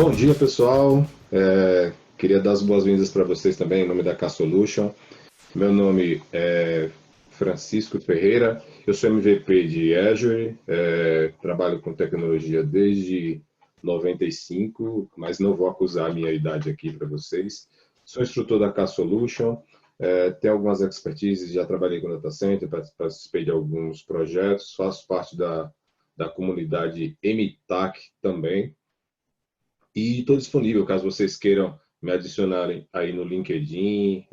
Bom dia, pessoal. Queria dar as boas-vindas para vocês também em nome da K-Solution. Meu nome é Francisco Ferreira, eu sou MVP de Azure, trabalho com tecnologia desde 95, mas não vou acusar a minha idade aqui para vocês. Sou instrutor da K-Solution, tenho algumas expertises, já trabalhei com data center, participei de alguns projetos, faço parte da comunidade MTAC também. E estou disponível caso vocês queiram me adicionarem aí no LinkedIn.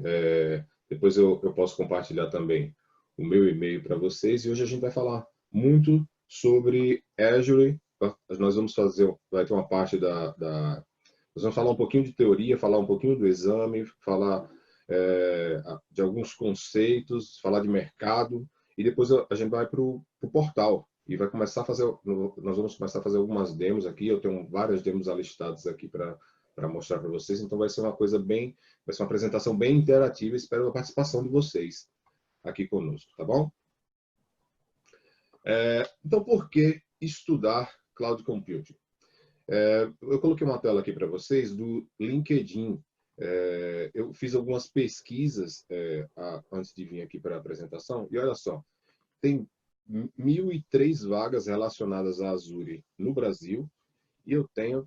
Depois eu posso compartilhar também o meu e-mail para vocês. E hoje a gente vai falar muito sobre Azure. Nós vamos fazer, vai ter uma parte nós vamos falar um pouquinho de teoria, falar um pouquinho do exame, falar de alguns conceitos, falar de mercado. E depois a gente vai para o portal e vai começar a fazer, nós vamos começar a fazer algumas demos aqui, eu tenho várias demos alistadas aqui para mostrar para vocês, então vai ser uma coisa bem, vai ser uma apresentação bem interativa, espero a participação de vocês aqui conosco, tá bom? Então, por que estudar Cloud Computing? Eu coloquei uma tela aqui para vocês do LinkedIn. Eu fiz algumas pesquisas antes de vir aqui para a apresentação, e olha só, tem 1.003 vagas relacionadas a Azure no Brasil e eu tenho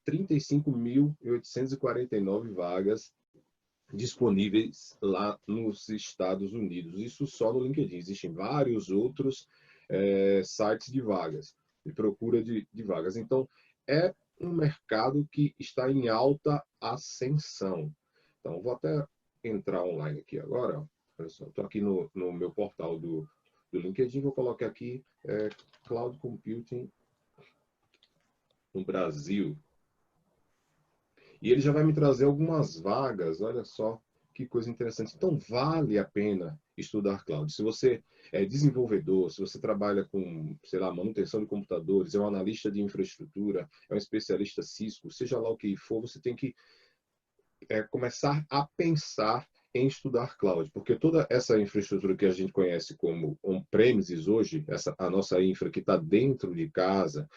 35.849 vagas disponíveis lá nos Estados Unidos. Isso só no LinkedIn. Existem vários outros sites de vagas, de procura de vagas. Então, é um mercado que está em alta ascensão. Então, vou até entrar online aqui agora. Estou aqui no meu portal do LinkedIn, vou colocar aqui Cloud Computing no Brasil. E ele já vai me trazer algumas vagas, olha só que coisa interessante. Então, vale a pena estudar cloud. Se você é desenvolvedor, se você trabalha com, sei lá, manutenção de computadores, é um analista de infraestrutura, é um especialista Cisco, seja lá o que for, você tem que começar a pensar em estudar cloud, porque toda essa infraestrutura que a gente conhece como on-premises hoje, a nossa infra que está dentro de casa,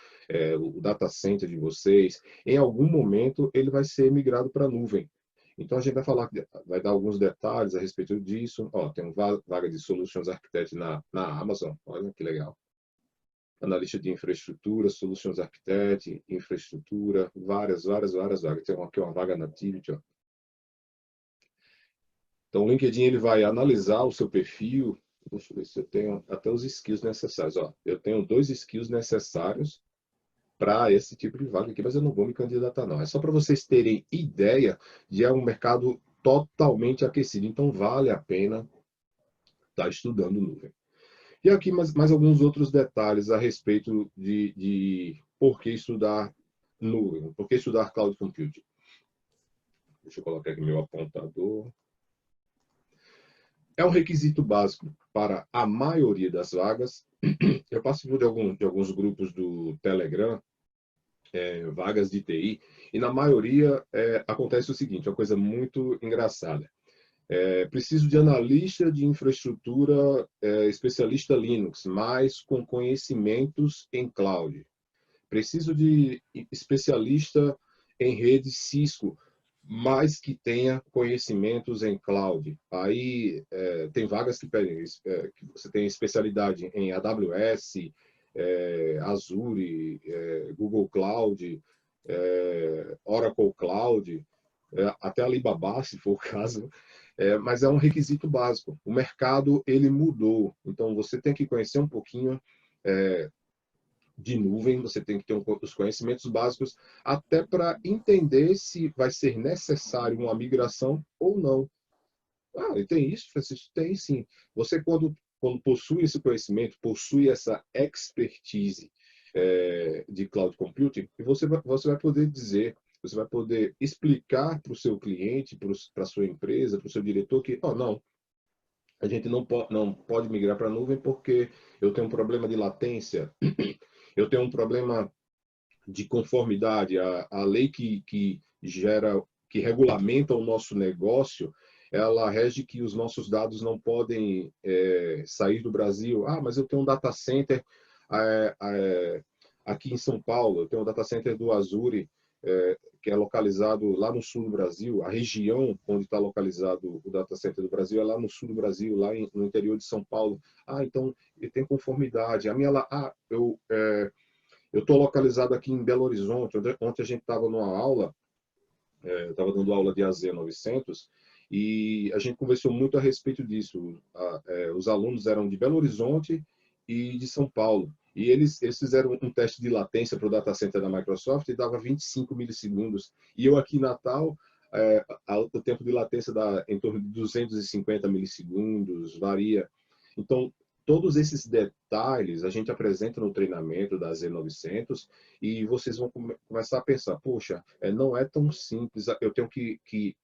o data center de vocês, em algum momento ele vai ser migrado para a nuvem. Então a gente vai falar, vai dar alguns detalhes a respeito disso. Ó, tem uma vaga de Solutions Architect na Amazon, olha que legal. Analista de infraestrutura, Solutions Architect, infraestrutura, várias vagas. Tem aqui uma vaga na Activity, ó. Então, o LinkedIn ele vai analisar o seu perfil. Deixa eu ver se eu tenho até os skills necessários. Ó, eu tenho 2 skills necessários para esse tipo de vaga aqui, mas eu não vou me candidatar, não. É só para vocês terem ideia de um mercado totalmente aquecido. Então, vale a pena estar estudando nuvem. E aqui mais alguns outros detalhes a respeito de por que estudar nuvem, por que estudar cloud computing. Deixa eu colocar aqui meu apontador. É um requisito básico para a maioria das vagas. Eu participo de alguns grupos do Telegram, vagas de TI, e na maioria acontece o seguinte, uma coisa muito engraçada. Preciso de analista de infraestrutura, especialista Linux, mas com conhecimentos em cloud. Preciso de especialista em rede Cisco, mas que tenha conhecimentos em cloud. Aí tem vagas que pedem que você tem especialidade em AWS, Azure, Google Cloud, Oracle Cloud, até Alibaba, se for o caso. Mas é um requisito básico. O mercado ele mudou, então você tem que conhecer um pouquinho de nuvem, você tem que ter os conhecimentos básicos até para entender se vai ser necessário uma migração ou não. Ah, e tem isso, Francisco? Tem sim. Você, quando possui esse conhecimento, possui essa expertise de cloud computing, e você vai poder dizer, você vai poder explicar para o seu cliente, para a sua empresa, para o seu diretor que, oh, não, a gente não pode migrar para a nuvem porque eu tenho um problema de latência, eu tenho um problema de conformidade, a lei que regulamenta o nosso negócio, ela rege que os nossos dados não podem sair do Brasil. Ah, mas eu tenho um data center Aqui em São Paulo, tem o data center do Azure, que é localizado lá no sul do Brasil. A região onde está localizado o data center do Brasil é lá no sul do Brasil, lá no interior de São Paulo. Ah, então ele tem conformidade. A minha lá, eu estou localizado aqui em Belo Horizonte. Ontem a gente estava numa aula, estava dando aula de AZ900, e a gente conversou muito a respeito disso. Os alunos eram de Belo Horizonte e de São Paulo. E eles fizeram um teste de latência para o data center da Microsoft e dava 25 milissegundos. E eu aqui em Natal, o tempo de latência dá em torno de 250 milissegundos, varia. Então, todos esses detalhes a gente apresenta no treinamento da Z900 e vocês vão começar a pensar, poxa, não é tão simples, eu tenho que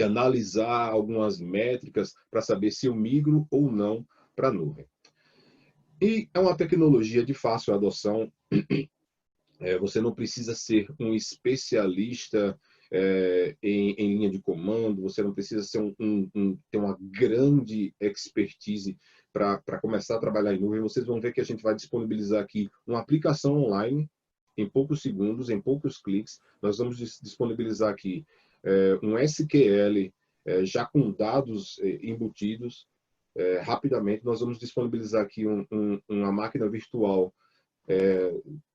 analisar algumas métricas para saber se eu migro ou não para a nuvem. E é uma tecnologia de fácil adoção. Você não precisa ser um especialista em linha de comando, você não precisa ser ter uma grande expertise para começar a trabalhar em nuvem. Vocês vão ver que a gente vai disponibilizar aqui uma aplicação online em poucos segundos, em poucos cliques. Nós vamos disponibilizar aqui um SQL já com dados embutidos. Rapidamente, nós vamos disponibilizar aqui uma máquina virtual,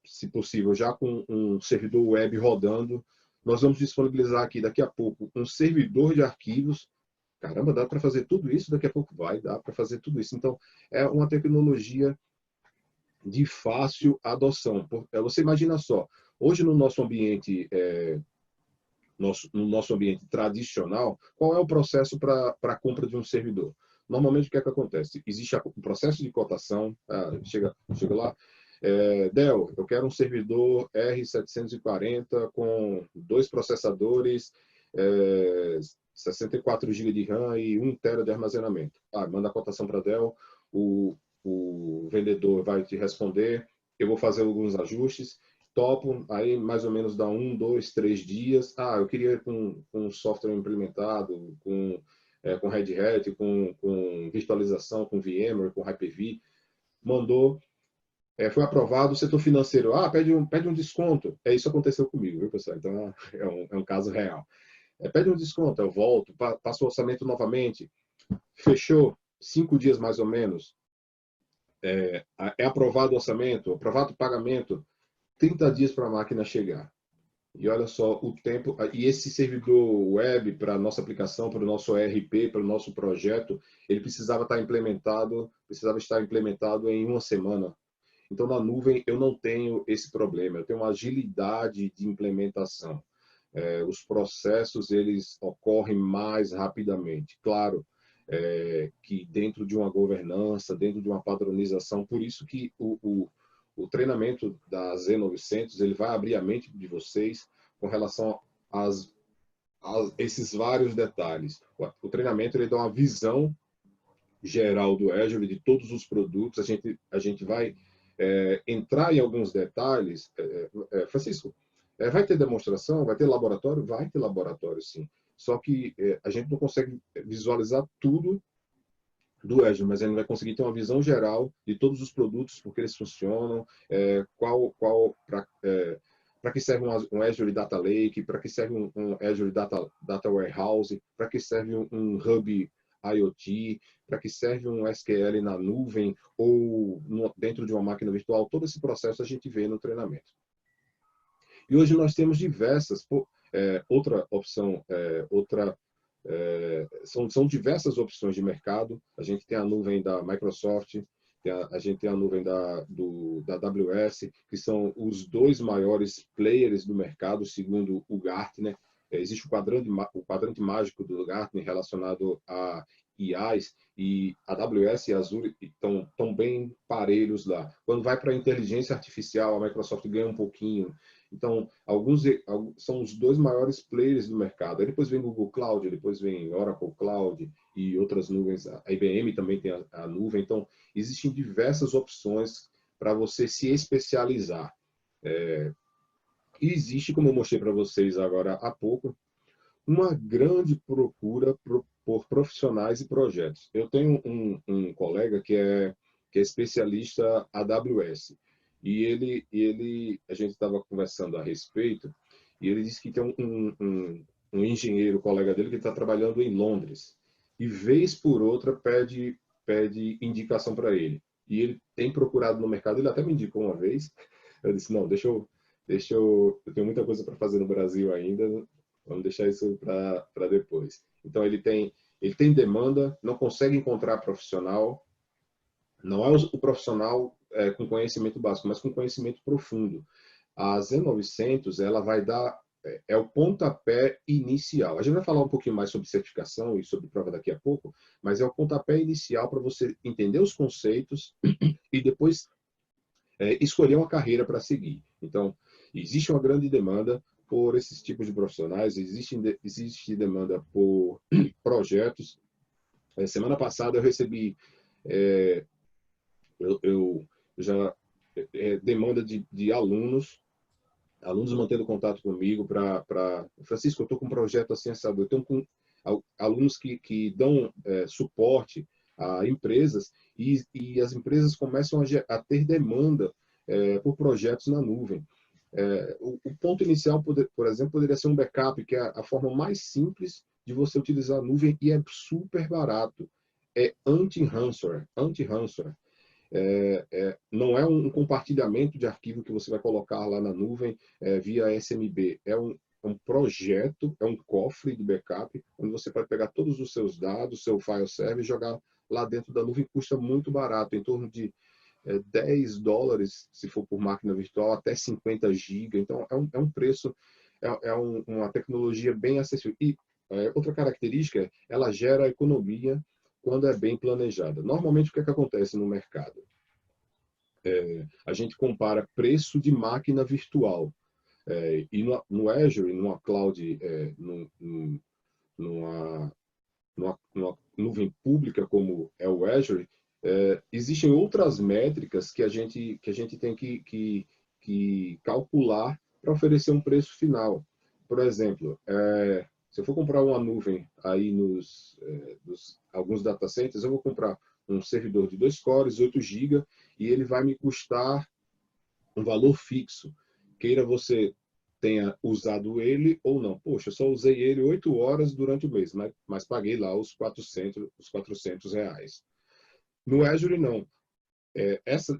se possível, já com um servidor web rodando. Nós vamos disponibilizar aqui, daqui a pouco, um servidor de arquivos. Caramba, dá para fazer tudo isso? Daqui a pouco vai dar para fazer tudo isso. Então, é uma tecnologia de fácil adoção. Você imagina só, hoje no nosso ambiente, no nosso ambiente tradicional, qual é o processo para a compra de um servidor? Normalmente, o que é que acontece? Existe um processo de cotação, chega lá, Dell, eu quero um servidor R740 com 2 processadores, 64 GB de RAM e 1 TB de armazenamento. Manda a cotação para a Dell, o vendedor vai te responder, eu vou fazer alguns ajustes, topo, aí mais ou menos dá 1, 2, 3 dias. Eu queria com um software implementado, com Red Hat, com virtualização, com VMware, com Hyper-V. Mandou, foi aprovado, o setor financeiro, pede um desconto. Isso aconteceu comigo, viu, pessoal? Então, é um caso real. Pede um desconto, eu volto, passo o orçamento novamente. Fechou, 5 dias mais ou menos. É aprovado o orçamento, aprovado o pagamento, 30 dias para a máquina chegar. E olha só o tempo. E esse servidor web para a nossa aplicação, para o nosso ERP, para o nosso projeto, ele precisava estar implementado em 1 semana. Então, na nuvem, eu não tenho esse problema. Eu tenho uma agilidade de implementação. Os processos, eles ocorrem mais rapidamente. Claro, que dentro de uma governança, dentro de uma padronização, por isso que o treinamento da Z900 ele vai abrir a mente de vocês com relação a esses vários detalhes. O treinamento ele dá uma visão geral do Azure, de todos os produtos. A gente vai entrar em alguns detalhes. Francisco, vai ter demonstração? Vai ter laboratório? Vai ter laboratório, sim. Só que a gente não consegue visualizar tudo do Azure, mas ele vai conseguir ter uma visão geral de todos os produtos, porque eles funcionam, para que serve um Azure Data Lake, para que serve um Azure Data Warehouse, para que serve um Hub IoT, para que serve um SQL na nuvem ou dentro de uma máquina virtual. Todo esse processo a gente vê no treinamento. E hoje nós temos diversas, outra opção, são diversas opções de mercado. A gente tem a nuvem da Microsoft, a gente tem a nuvem da AWS, que são os 2 maiores players do mercado, segundo o Gartner. Existe o quadrante mágico do Gartner relacionado a IaaS, e a AWS e a Azure estão bem parelhos lá. Quando vai para a inteligência artificial, a Microsoft ganha um pouquinho. Então, alguns são os 2 maiores players do mercado. Aí depois vem Google Cloud, depois vem Oracle Cloud e outras nuvens. A IBM também tem a nuvem. Então, existem diversas opções para você se especializar. E existe, como eu mostrei para vocês agora há pouco, uma grande procura por profissionais e projetos. Eu tenho um colega que é especialista AWS. A gente estava conversando a respeito, e ele disse que tem um engenheiro, colega dele, que está trabalhando em Londres, e vez por outra pede indicação para ele. E ele tem procurado no mercado, ele até me indicou uma vez, eu disse, não, eu tenho muita coisa para fazer no Brasil ainda, vamos deixar isso para depois. Então ele tem demanda, não consegue encontrar profissional, não é o profissional com conhecimento básico, mas com conhecimento profundo. A Z900, ela vai dar o pontapé inicial. A gente vai falar um pouquinho mais sobre certificação e sobre prova daqui a pouco, mas é o pontapé inicial para você entender os conceitos e depois escolher uma carreira para seguir. Então, existe uma grande demanda por esses tipos de profissionais, existe demanda por projetos. Semana passada eu recebi é, eu já demanda de alunos mantendo contato comigo para Francisco, eu estou com um projeto assim, sabe? Eu tenho com alunos que dão suporte a empresas e as empresas começam a ter demanda por projetos na nuvem. O ponto inicial, por exemplo, poderia ser um backup, que é a forma mais simples de você utilizar a nuvem e é super barato. É anti-ransomware. Não é um compartilhamento de arquivo que você vai colocar lá na nuvem via SMB. Um projeto, é um cofre de backup, onde você pode pegar todos os seus dados, seu file server e jogar lá dentro da nuvem. Custa muito barato, em torno de $10, se for por máquina virtual, até 50 GB. Então, é um preço, uma tecnologia bem acessível. E outra característica, ela gera economia quando é bem planejada. Normalmente, o que é que acontece no mercado? A gente compara preço de máquina virtual. E no Azure, numa cloud, numa, numa nuvem pública como é o Azure, existem outras métricas que a gente tem que calcular para oferecer um preço final. Por exemplo, se eu for comprar uma nuvem aí alguns data centers, eu vou comprar um servidor de 2 cores, 8 GB, e ele vai me custar um valor fixo. Queira você tenha usado ele ou não. Poxa, eu só usei ele 8 horas durante o mês, mas paguei lá os 400 reais. No Azure, não.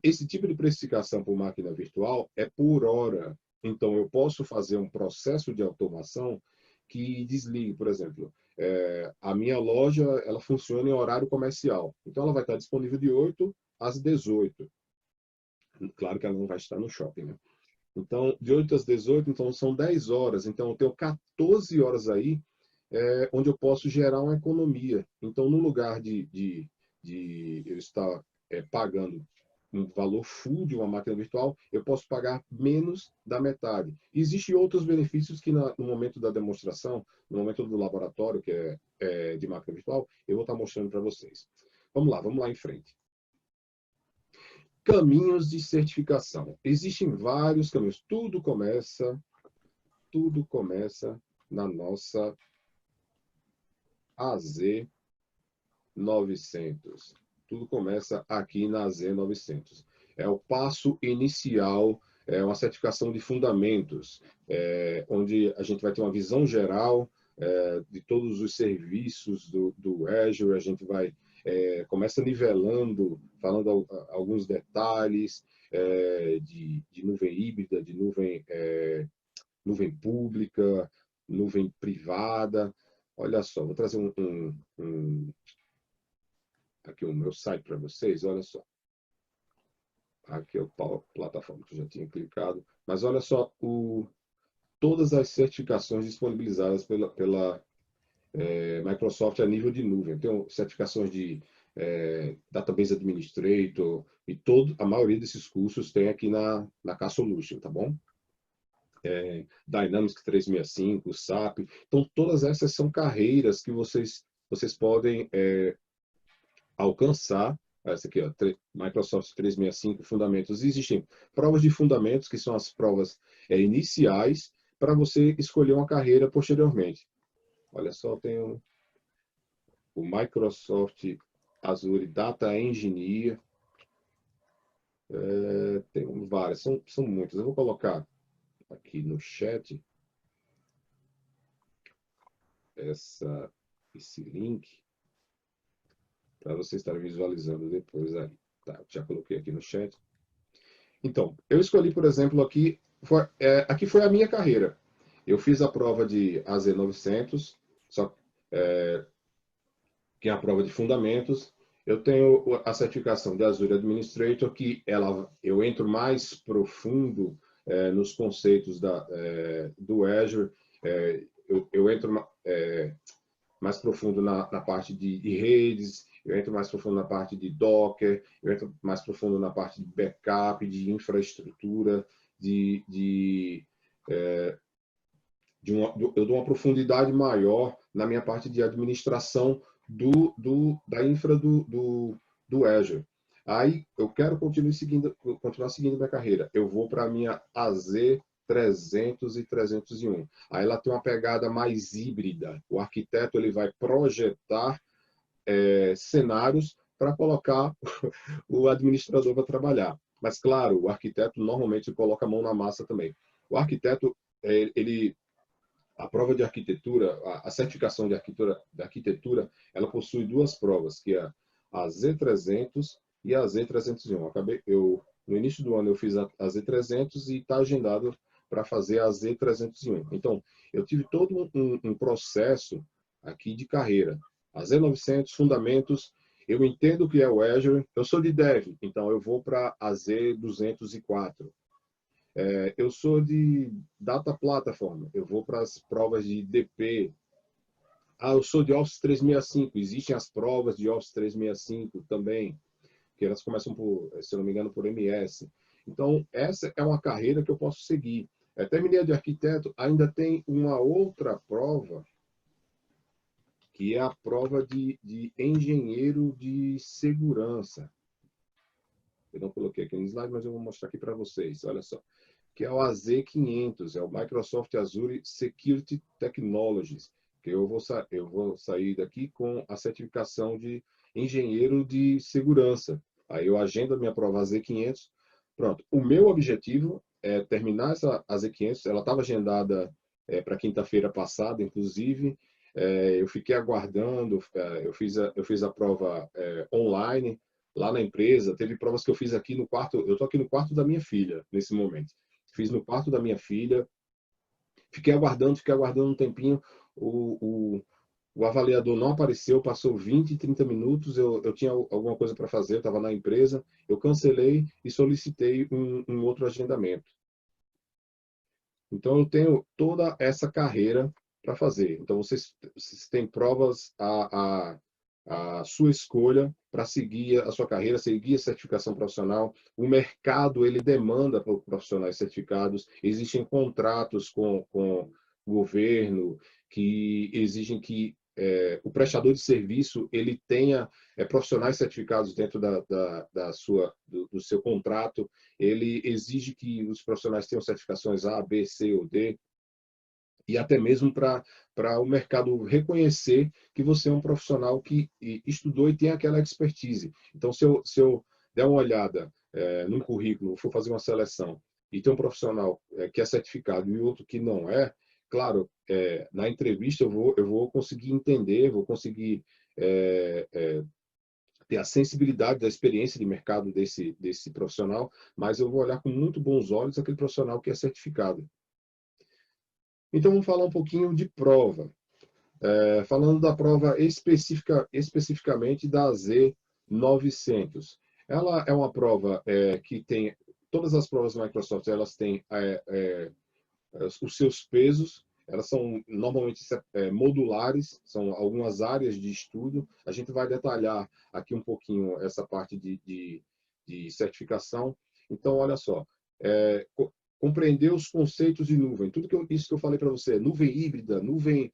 Esse tipo de precificação por máquina virtual é por hora. Então, eu posso fazer um processo de automação que desligue, por exemplo, a minha loja ela funciona em horário comercial. Então, ela vai estar disponível de 8 às 18. Claro que ela não vai estar no shopping, né? Então, de 8 às 18, então são 10 horas. Então, eu tenho 14 horas aí onde eu posso gerar uma economia. Então, no lugar de eu estar pagando um valor full de uma máquina virtual, eu posso pagar menos da metade. Existem outros benefícios que no momento da demonstração, no momento do laboratório, que é de máquina virtual, eu vou estar mostrando para vocês. Vamos lá em frente. Caminhos de certificação. Existem vários caminhos. Tudo começa na nossa AZ900. Tudo começa aqui na AZ900. É o passo inicial, é uma certificação de fundamentos, onde a gente vai ter uma visão geral de todos os serviços do Azure. A gente começa nivelando, falando alguns detalhes de nuvem híbrida, de nuvem pública, nuvem privada. Olha só, vou trazer aqui o meu site para vocês, olha só. Aqui é a plataforma que eu já tinha clicado. Mas olha só, todas as certificações disponibilizadas pela Microsoft a nível de nuvem. Tem certificações de Database Administrator, e a maioria desses cursos tem aqui na K-Solution, tá bom? Dynamics 365, SAP. Então, todas essas são carreiras que vocês podem alcançar. Essa aqui, ó, Microsoft 365 Fundamentos. Existem provas de fundamentos, que são as provas iniciais, para você escolher uma carreira posteriormente. Olha só, tem o Microsoft Azure Data Engineer. Tem várias, são muitas. Eu vou colocar aqui no chat esse link para vocês estarem visualizando depois aí. Tá, já coloquei aqui no chat. Então, eu escolhi, por exemplo, aqui foi a minha carreira. Eu fiz a prova de AZ900, só, que é a prova de fundamentos. Eu tenho a certificação de Azure Administrator, que eu entro mais profundo nos conceitos do Azure. Eu entro mais profundo na parte de redes, eu entro mais profundo na parte de Docker, eu entro mais profundo na parte de backup, de infraestrutura, eu dou uma profundidade maior na minha parte de administração da infra do Azure. Aí eu quero continuar seguindo minha carreira. Eu vou para a minha AZ300 e 301. Aí ela tem uma pegada mais híbrida. O arquiteto ele vai projetar cenários para colocar o administrador para trabalhar. Mas, claro, o arquiteto normalmente coloca a mão na massa também. O arquiteto, a prova de arquitetura, a certificação de arquitetura, ela possui duas provas, que é a Z300 e a Z301. No início do ano eu fiz a Z300 e está agendado para fazer a Z301. Então, eu tive todo um processo aqui de carreira. A Z900, fundamentos, eu entendo o que é o Azure, eu sou de Dev, então eu vou para a Z204. Eu sou de Data Platform, eu vou para as provas de DP. Eu sou de Office 365, existem as provas de Office 365 também, que elas começam se eu não me engano, por MS. Então, essa é uma carreira que eu posso seguir. Terminei de arquiteto, ainda tem uma outra prova, que é a prova de engenheiro de segurança. Eu não coloquei aqui no slide, mas eu vou mostrar aqui para vocês. Olha só. Que é o AZ500, é o Microsoft Azure Security Technologies, que eu vou sair daqui com a certificação de engenheiro de segurança. Aí eu agendo a minha prova AZ500. Pronto. O meu objetivo é terminar essa AZ500. Ela estava agendada para quinta-feira passada, inclusive. Eu fiquei aguardando. Eu fiz a prova online lá na empresa. Teve provas que eu fiz aqui no quarto. Eu estou aqui no quarto da minha filha nesse momento. Fiz no quarto da minha filha, fiquei aguardando um tempinho, o avaliador não apareceu, passou 20, 30 minutos, eu tinha alguma coisa para fazer, eu estava na empresa, eu cancelei e solicitei um outro agendamento. Então, eu tenho toda essa carreira para fazer. Então, vocês têm provas a sua escolha para seguir a sua carreira, seguir a certificação profissional. O mercado ele demanda por profissionais certificados. Existem contratos com o governo que exigem que o prestador de serviço ele tenha profissionais certificados dentro do seu contrato. Ele exige que os profissionais tenham certificações A, B, C ou D, e até mesmo para o mercado reconhecer que você é um profissional que estudou e tem aquela expertise. Então, se eu der uma olhada no currículo, for fazer uma seleção, e tem um profissional que é certificado e outro que não é, claro, na entrevista eu vou conseguir entender, vou conseguir ter a sensibilidade da experiência de mercado desse profissional, mas eu vou olhar com muito bons olhos aquele profissional que é certificado. Então, vamos falar um pouquinho de prova. Falando da prova especificamente da Z900. Ela é uma prova que tem... Todas as provas da Microsoft, elas têm os seus pesos. Elas são normalmente modulares, são algumas áreas de estudo. A gente vai detalhar aqui um pouquinho essa parte de certificação. Então, olha só, compreender os conceitos de nuvem, isso que eu falei para você, nuvem híbrida, nuvem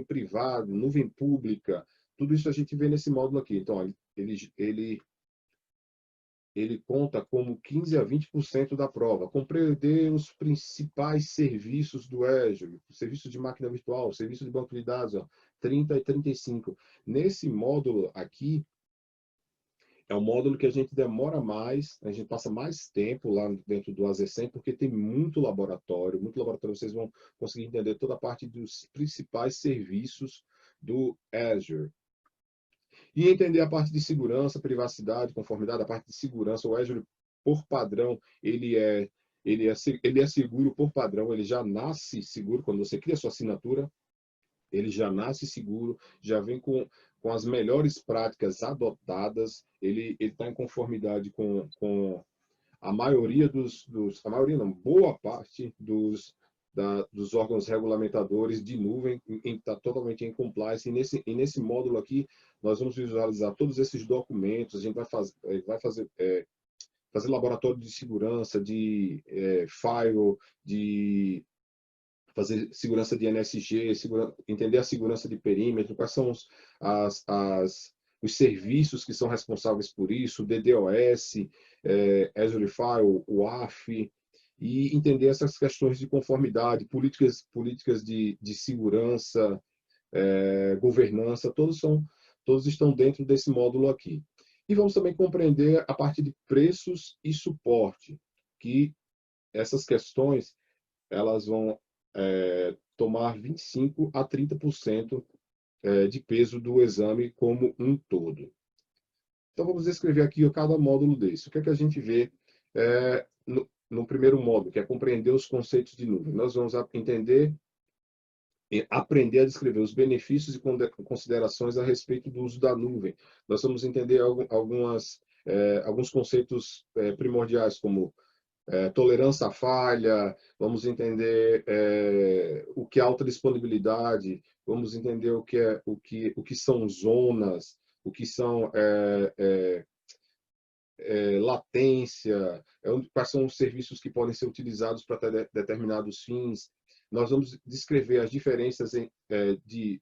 privada, nuvem pública, tudo isso a gente vê nesse módulo aqui. Então, ele conta como 15 a 20% da prova. Compreender os principais serviços do Azure, serviço de máquina virtual, serviço de banco de dados, 30 e 35. Nesse módulo aqui, É um módulo que a gente demora mais, a gente passa mais tempo lá dentro do AZ100, porque tem muito laboratório. Vocês vão conseguir entender toda a parte dos principais serviços do Azure. E entender a parte de segurança, privacidade, conformidade, a parte de segurança. O Azure, por padrão, ele é seguro por padrão, ele já nasce seguro. Quando você cria sua assinatura, ele já nasce seguro, já vem com as melhores práticas adotadas, ele está em conformidade com a maioria a maioria não, boa parte dos órgãos regulamentadores de nuvem, está totalmente em compliance, e nesse módulo aqui, nós vamos visualizar todos esses documentos, a gente vai fazer laboratório de segurança, de firewall, de fazer segurança de NSG, entender a segurança de perímetro, quais são os serviços que são responsáveis por isso, o DDoS, Azure Firewall, o WAF, e entender essas questões de conformidade, políticas de segurança, governança, todos estão dentro desse módulo aqui. E vamos também compreender a parte de preços e suporte, que essas questões elas vão tomar 25% a 30% de peso do exame como um todo. Então, vamos descrever aqui cada módulo desse. O que é que a gente vê no primeiro módulo, que é compreender os conceitos de nuvem? Nós vamos entender e aprender a descrever os benefícios e considerações a respeito do uso da nuvem. Nós vamos entender alguns conceitos primordiais, como tolerância à falha, vamos entender o que é alta disponibilidade, vamos entender o que são zonas, o que são latência, quais são os serviços que podem ser utilizados para determinados fins. Nós vamos descrever as diferenças de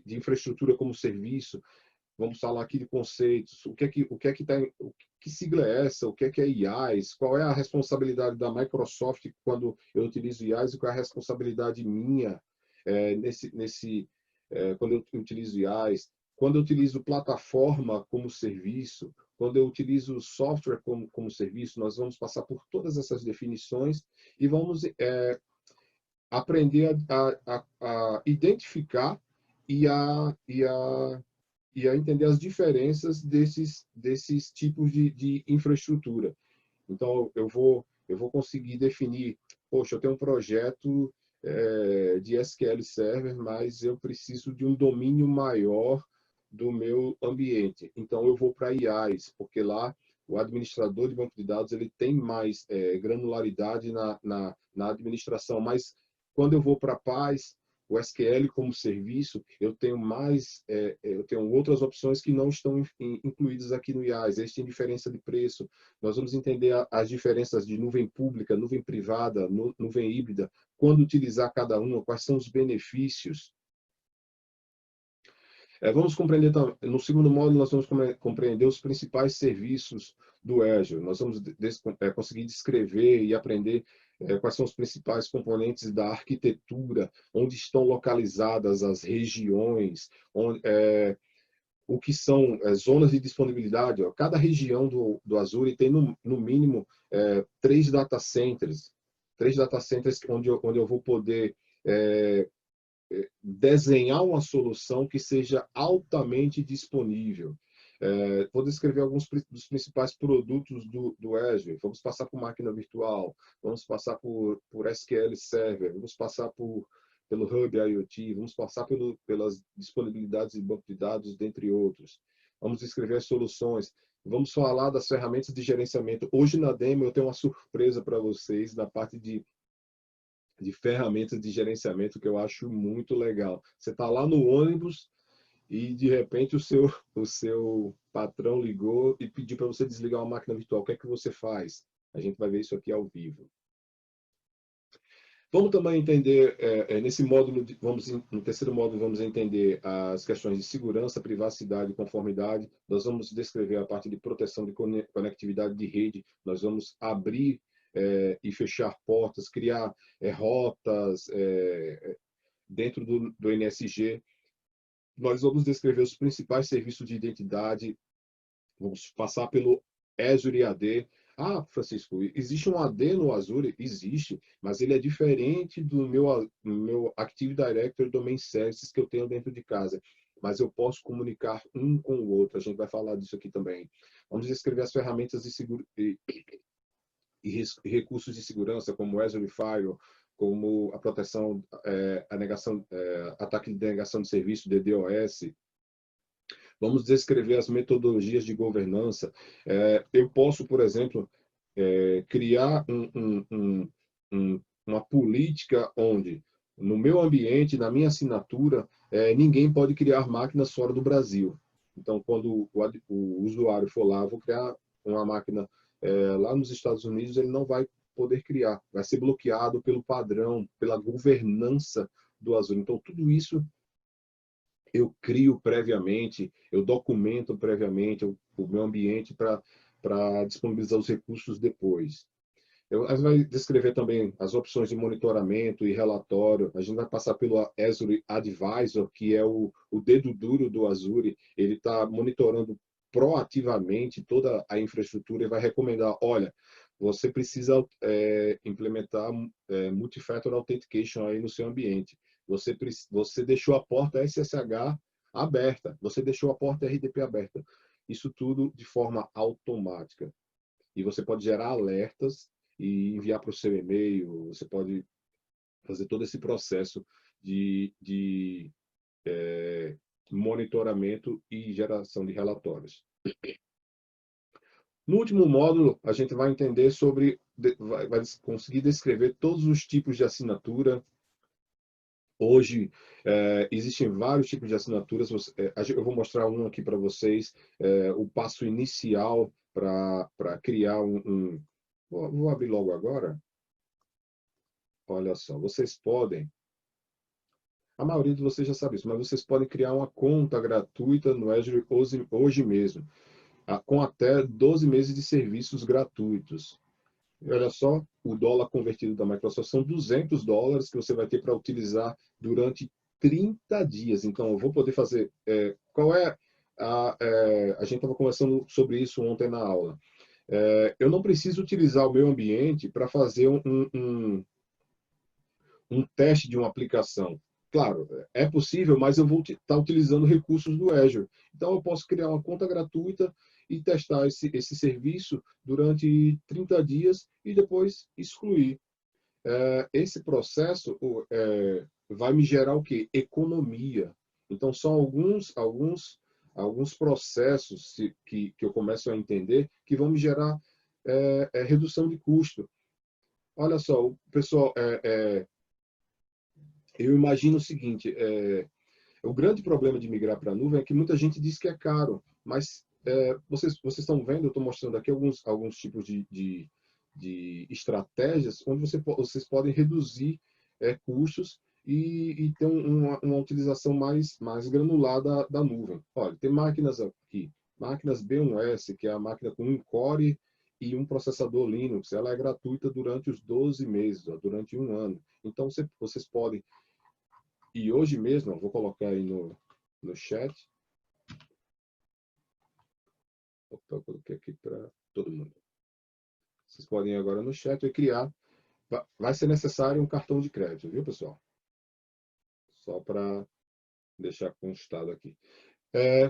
infraestrutura como serviço. Vamos falar aqui de conceitos, o que que sigla é essa, o que é IaaS, qual é a responsabilidade da Microsoft quando eu utilizo IaaS e qual é a responsabilidade minha quando eu utilizo IaaS, quando eu utilizo plataforma como serviço, quando eu utilizo software como serviço. Nós vamos passar por todas essas definições e vamos aprender a identificar e a entender as diferenças desses tipos de infraestrutura. Então, eu vou conseguir definir, poxa, eu tenho um projeto de SQL Server, mas eu preciso de um domínio maior do meu ambiente. Então, eu vou para IaaS, porque lá o administrador de banco de dados ele tem mais granularidade na administração. Mas quando eu vou para PaaS, o SQL como serviço, eu tenho outras opções que não estão incluídas aqui no IaaS. Existe diferença de preço. Nós vamos entender as diferenças de nuvem pública, nuvem privada, nuvem híbrida, quando utilizar cada uma, quais são os benefícios. Vamos compreender, no segundo módulo, nós vamos compreender os principais serviços do Azure. Nós vamos conseguir descrever e aprender quais são os principais componentes da arquitetura, onde estão localizadas as regiões, o que são zonas de disponibilidade. Cada região do Azure tem, no mínimo, 3 data centers. 3 data centers onde eu vou poder desenhar uma solução que seja altamente disponível. Vou descrever alguns dos principais produtos do Azure. Vamos passar por máquina virtual, vamos passar por SQL Server, vamos passar pelo Hub IoT, vamos passar pelas disponibilidades de banco de dados, dentre outros. Vamos descrever as soluções. Vamos falar das ferramentas de gerenciamento. Hoje na demo eu tenho uma surpresa para vocês na parte de ferramentas de gerenciamento que eu acho muito legal. Você está lá no ônibus e, de repente, o seu patrão ligou e pediu para você desligar uma máquina virtual. O que é que você faz? A gente vai ver isso aqui ao vivo. Vamos também entender, nesse módulo, no terceiro módulo, vamos entender as questões de segurança, privacidade e conformidade. Nós vamos descrever a parte de proteção de conectividade de rede. Nós vamos abrir e fechar portas, criar rotas dentro do NSG. Nós vamos descrever os principais serviços de identidade Vamos passar pelo Azure AD. Ah, Francisco, existe um AD no Azure? Existe, mas ele é diferente do meu Active Directory Domain Services que eu tenho dentro de casa. Mas eu posso comunicar um com o outro. A gente vai falar disso aqui também. Vamos descrever as ferramentas de e recursos de segurança, como o Azure Firewall, como a proteção, a negação, ataque de negação de serviço, DDoS. Vamos descrever as metodologias de governança. Eu posso, por exemplo, criar uma política onde, no meu ambiente, na minha assinatura, ninguém pode criar máquinas fora do Brasil. Então, quando o usuário for lá, eu vou criar uma máquina lá nos Estados Unidos, ele não vai poder criar. Vai ser bloqueado pelo padrão, pela governança do Azure. Então, tudo isso eu crio previamente, eu documento previamente o meu ambiente para disponibilizar os recursos depois. A gente vai descrever também as opções de monitoramento e relatório. A gente vai passar pelo Azure Advisor, que é o dedo duro do Azure. Ele está monitorando proativamente toda a infraestrutura e vai recomendar, olha, você precisa implementar Multi-Factor Authentication aí no seu ambiente. Você deixou a porta SSH aberta, você deixou a porta RDP aberta. Isso tudo de forma automática. E você pode gerar alertas e enviar para o seu e-mail, você pode fazer todo esse processo de monitoramento e geração de relatórios. No último módulo, a gente vai entender vai conseguir descrever todos os tipos de assinatura. Hoje, existem vários tipos de assinaturas. Eu vou mostrar um aqui para vocês, o passo inicial para criar Vou abrir logo agora. Olha só, vocês podem... A maioria de vocês já sabe isso, mas vocês podem criar uma conta gratuita no Azure hoje mesmo, com até 12 meses de serviços gratuitos. E olha só, o dólar convertido da Microsoft são $200 que você vai ter para utilizar durante 30 dias. Então, eu vou poder fazer... a gente estava conversando sobre isso ontem na aula. Eu não preciso utilizar o meu ambiente para fazer um teste de uma aplicação. Claro, é possível, mas eu vou estar utilizando recursos do Azure. Então, eu posso criar uma conta gratuita e testar esse serviço durante 30 dias e depois excluir. Esse processo vai me gerar o quê? Economia. Então, são alguns processos que eu começo a entender que vão me gerar redução de custo. Olha só, pessoal, eu imagino o seguinte, o grande problema de migrar para a nuvem é que muita gente diz que é caro, mas vocês estão vendo, eu estou mostrando aqui alguns tipos de estratégias onde vocês podem reduzir custos e ter uma utilização mais granular da nuvem. Olha, tem máquinas aqui, máquinas B1S, que é a máquina com um core e um processador Linux, ela é gratuita durante os 12 meses, durante um ano. Então, vocês podem... E hoje mesmo, vou colocar aí no chat. Opa, eu coloquei aqui para todo mundo. Vocês podem ir agora no chat e criar. Vai ser necessário um cartão de crédito, viu, pessoal? Só para deixar constado aqui.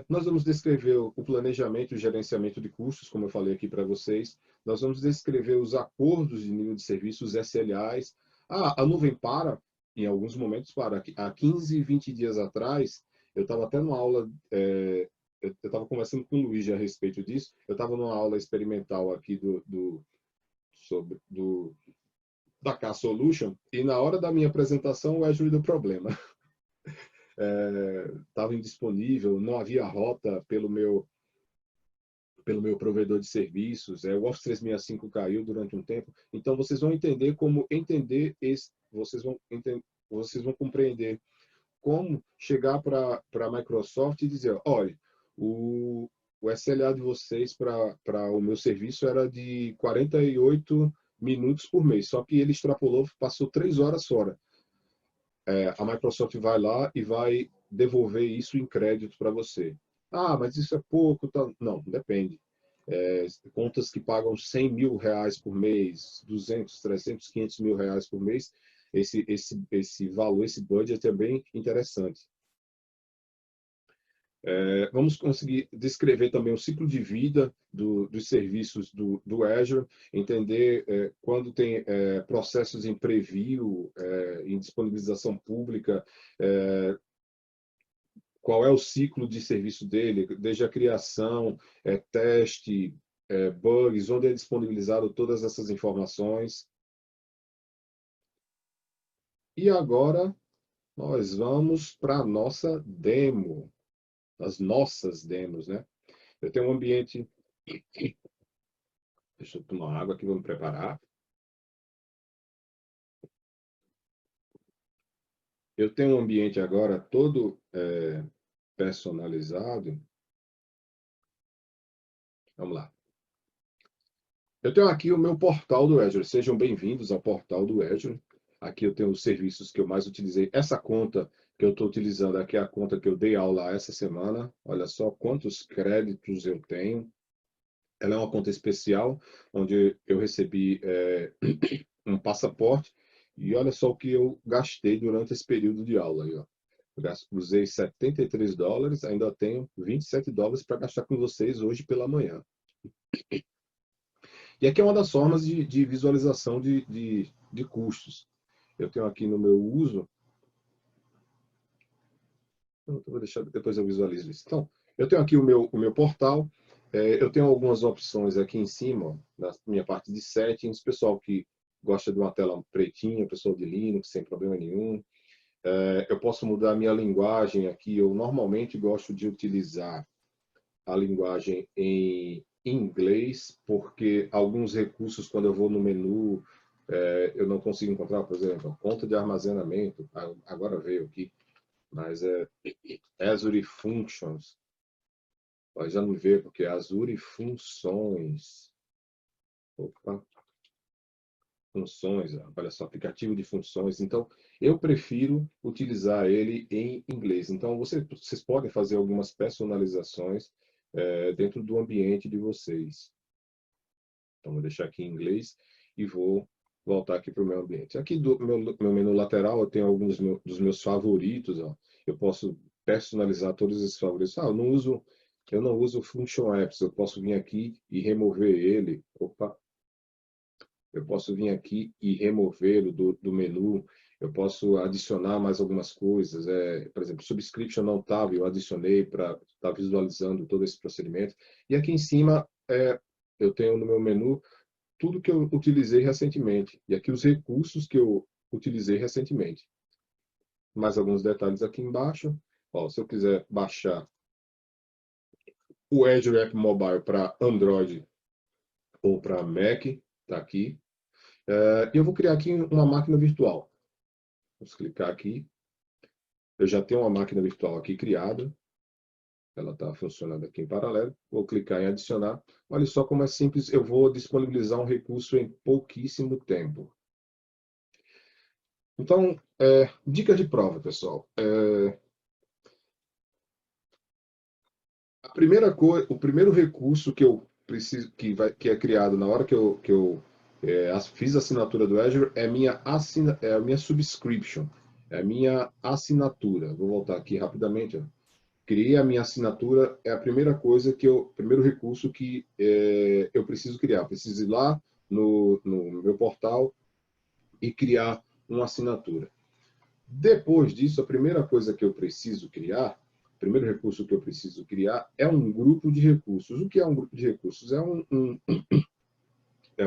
Nós vamos descrever o planejamento e o gerenciamento de custos, como eu falei aqui para vocês. Nós vamos descrever os acordos de nível de serviço, os SLAs. A nuvem para, em alguns momentos, para. Há 15, 20 dias atrás, eu estava até numa aula, eu estava conversando com o Luiz a respeito disso, eu estava numa aula experimental aqui da K-Solution, e na hora da minha apresentação o Azure deu problema. Estava indisponível, não havia rota pelo meu provedor de serviços, o Office 365 caiu durante um tempo. Então, vocês vão entender vocês vão compreender como chegar para a Microsoft e dizer, olha, o SLA de vocês para o meu serviço era de 48 minutos por mês, só que ele extrapolou, passou 3 horas fora. A Microsoft vai lá e vai devolver isso em crédito para você. Ah, mas isso é pouco. Tá. Não, depende. Contas que pagam 100 mil reais por mês, 200, 300, 500 mil reais por mês, esse valor, esse budget é bem interessante. Vamos conseguir descrever também o ciclo de vida dos serviços do Azure, entender quando tem processos em preview, em disponibilização pública, qual é o ciclo de serviço dele, desde a criação, teste, bugs, onde é disponibilizado todas essas informações. E agora nós vamos para a nossa demo, as nossas demos, né? Eu tenho um ambiente. Deixa eu tomar água aqui, vou me preparar. Eu tenho um ambiente agora todo personalizado. Vamos lá. Eu tenho aqui o meu portal do Azure. Sejam bem-vindos ao portal do Azure. Aqui eu tenho os serviços que eu mais utilizei. Essa conta que eu estou utilizando aqui é a conta que eu dei aula essa semana. Olha só quantos créditos eu tenho. Ela é uma conta especial, onde eu recebi um passaporte. E olha só o que eu gastei durante esse período de aula. Aí, ó. Usei $73, ainda tenho $27 para gastar com vocês hoje pela manhã. E aqui é uma das formas de visualização de custos. Eu tenho aqui no meu uso. Eu vou deixar, depois eu visualizo isso. Então, eu tenho aqui o meu portal. Eu tenho algumas opções aqui em cima, na minha parte de settings. Pessoal que gosta de uma tela pretinha, pessoal de Linux, sem problema nenhum. Eu posso mudar a minha linguagem aqui. Eu normalmente gosto de utilizar a linguagem em inglês, porque alguns recursos, quando eu vou no menu, eu não consigo encontrar, por exemplo, conta de armazenamento, agora veio aqui, mas Azure Functions, mas já não veio, porque é Azure Funções. Opa, funções, olha só, aplicativo de funções. Então, eu prefiro utilizar ele em inglês. Então, vocês podem fazer algumas personalizações dentro do ambiente de vocês. Então, vou deixar aqui em inglês e vou voltar aqui para o meu ambiente. Aqui do meu menu lateral, eu tenho alguns dos meus favoritos. Ó. Eu posso personalizar todos esses favoritos. Eu não uso Function Apps. Eu posso vir aqui e remover ele. Opa! Eu posso vir aqui e removê-lo do menu. Eu posso adicionar mais algumas coisas. Por exemplo, subscription não estava, eu adicionei para estar visualizando todo esse procedimento. E aqui em cima, eu tenho no meu menu tudo que eu utilizei recentemente. E aqui os recursos que eu utilizei recentemente. Mais alguns detalhes aqui embaixo. Ó, se eu quiser baixar o Azure App Mobile para Android ou para Mac, está aqui. E eu vou criar aqui uma máquina virtual. Vamos clicar aqui. Eu já tenho uma máquina virtual aqui criada. Ela está funcionando aqui em paralelo. Vou clicar em adicionar. Olha só como é simples. Eu vou disponibilizar um recurso em pouquíssimo tempo. Então, dica de prova, pessoal. O primeiro recurso que eu preciso, que é criado na hora que eu fiz a assinatura do Azure é a minha subscription, é a minha assinatura. Vou voltar aqui rapidamente. Ó. Criei a minha assinatura, é a primeira coisa primeiro recurso que eu preciso criar. Preciso ir lá no meu portal e criar uma assinatura. Depois disso, a primeira coisa que eu preciso criar, o primeiro recurso que eu preciso criar é um grupo de recursos. O que é um grupo de recursos? É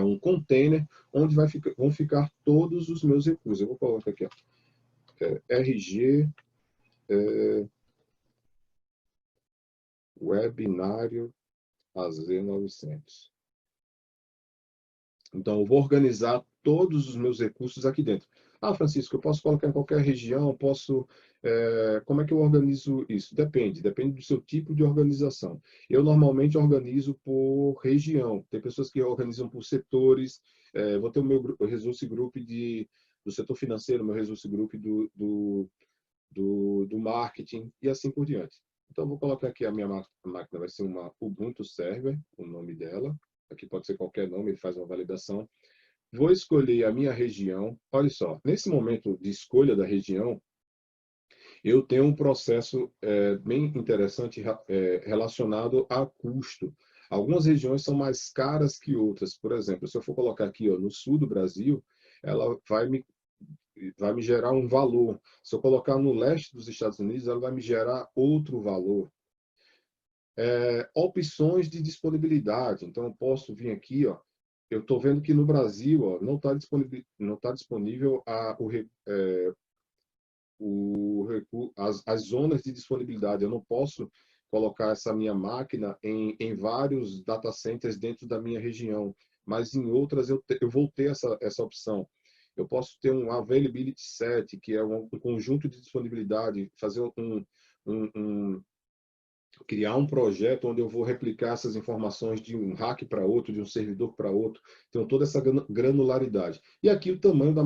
um container onde vão ficar todos os meus recursos. Eu vou colocar aqui, ó, RG Webinário AZ900. Então, eu vou organizar todos os meus recursos aqui dentro. Ah, Francisco, eu posso colocar em qualquer região, como é que eu organizo isso? Depende do seu tipo de organização. Eu normalmente organizo por região. Tem pessoas que organizam por setores. Vou ter o meu resource group do setor financeiro, meu resource group do marketing e assim por diante. Então, eu vou colocar aqui a minha máquina, vai ser uma Ubuntu Server, o nome dela. Aqui pode ser qualquer nome, ele faz uma validação. Vou escolher a minha região. Olha só, nesse momento de escolha da região, eu tenho um processo bem interessante relacionado a custo. Algumas regiões são mais caras que outras. Por exemplo, se eu for colocar aqui no sul do Brasil, ela vai me gerar um valor. Se eu colocar no leste dos Estados Unidos, ela vai me gerar outro valor. Opções de disponibilidade. Então, eu posso vir aqui, ó, eu estou vendo que no Brasil não está disponível as zonas de disponibilidade. Eu não posso colocar essa minha máquina em vários data centers dentro da minha região, mas em outras eu vou ter essa opção. Eu posso ter um availability set, que é um conjunto de disponibilidade, fazer criar um projeto onde eu vou replicar essas informações de um rack para outro, de um servidor para outro. Então, toda essa granularidade. E aqui o tamanho da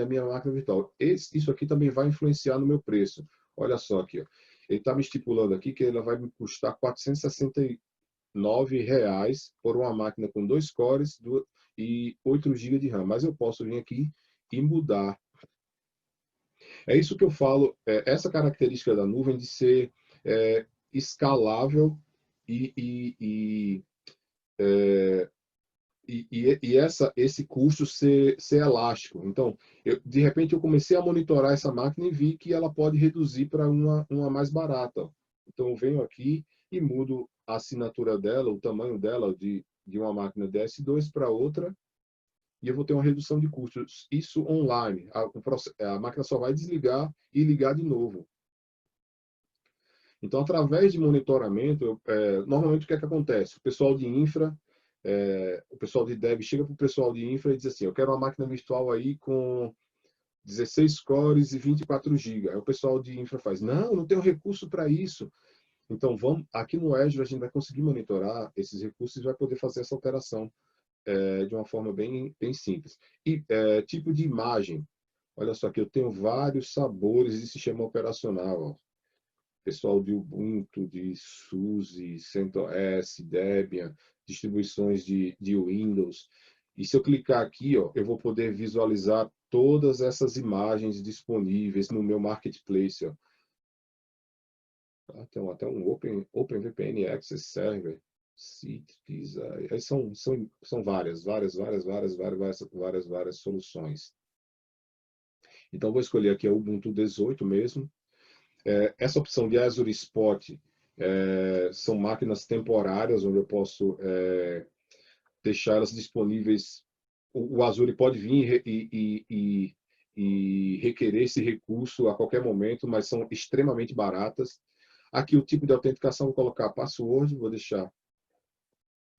minha máquina virtual. Isso aqui também vai influenciar no meu preço. Olha só aqui. Ó. Ele está me estipulando aqui que ela vai me custar R$ 469 por uma máquina com 2 cores e 8 GB de RAM. Mas eu posso vir aqui e mudar. É isso que eu falo, essa característica da nuvem de ser escalável e, e, esse custo ser elástico. Então, de repente, eu comecei a monitorar essa máquina e vi que ela pode reduzir para uma mais barata. Então, eu venho aqui e mudo a assinatura dela, o tamanho dela de uma máquina DS2 para outra, e eu vou ter uma redução de custos. Isso online. A máquina só vai desligar e ligar de novo. Então, através de monitoramento, normalmente o que é que acontece? O pessoal de infra, o pessoal de dev chega para o pessoal de infra e diz assim, eu quero uma máquina virtual aí com 16 cores e 24 GB. Aí o pessoal de infra faz, não tenho recurso para isso. Então, aqui no Azure a gente vai conseguir monitorar esses recursos e vai poder fazer essa operação de uma forma bem, bem simples. E tipo de imagem. Olha só que eu tenho vários sabores de sistema operacional. Ó. Pessoal de Ubuntu, de SUSE, CentOS, Debian, distribuições de Windows. E se eu clicar aqui, ó, eu vou poder visualizar todas essas imagens disponíveis no meu marketplace. Ó. Tem até um OpenVPN Access Server. Cities, aí são várias soluções. Então, vou escolher aqui a Ubuntu 18 mesmo. Essa opção de Azure Spot são máquinas temporárias, onde eu posso deixar elas disponíveis. O Azure pode vir e requerer esse recurso a qualquer momento, mas são extremamente baratas. Aqui o tipo de autenticação, vou colocar password, vou deixar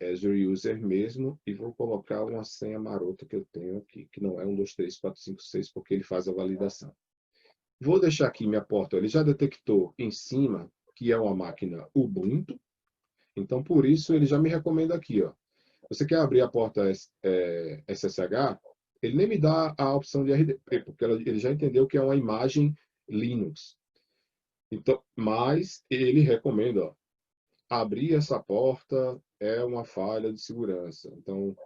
Azure User mesmo, e vou colocar uma senha marota que eu tenho aqui, que não é 1, 2, 3, 4, 5, 6, porque ele faz a validação. Vou deixar aqui minha porta, ele já detectou em cima que é uma máquina Ubuntu, então por isso ele já me recomenda aqui, ó. Você quer abrir a porta SSH? Ele nem me dá a opção de RDP, porque ele já entendeu que é uma imagem Linux. Então, mas ele recomenda, ó, abrir essa porta é uma falha de segurança. Então,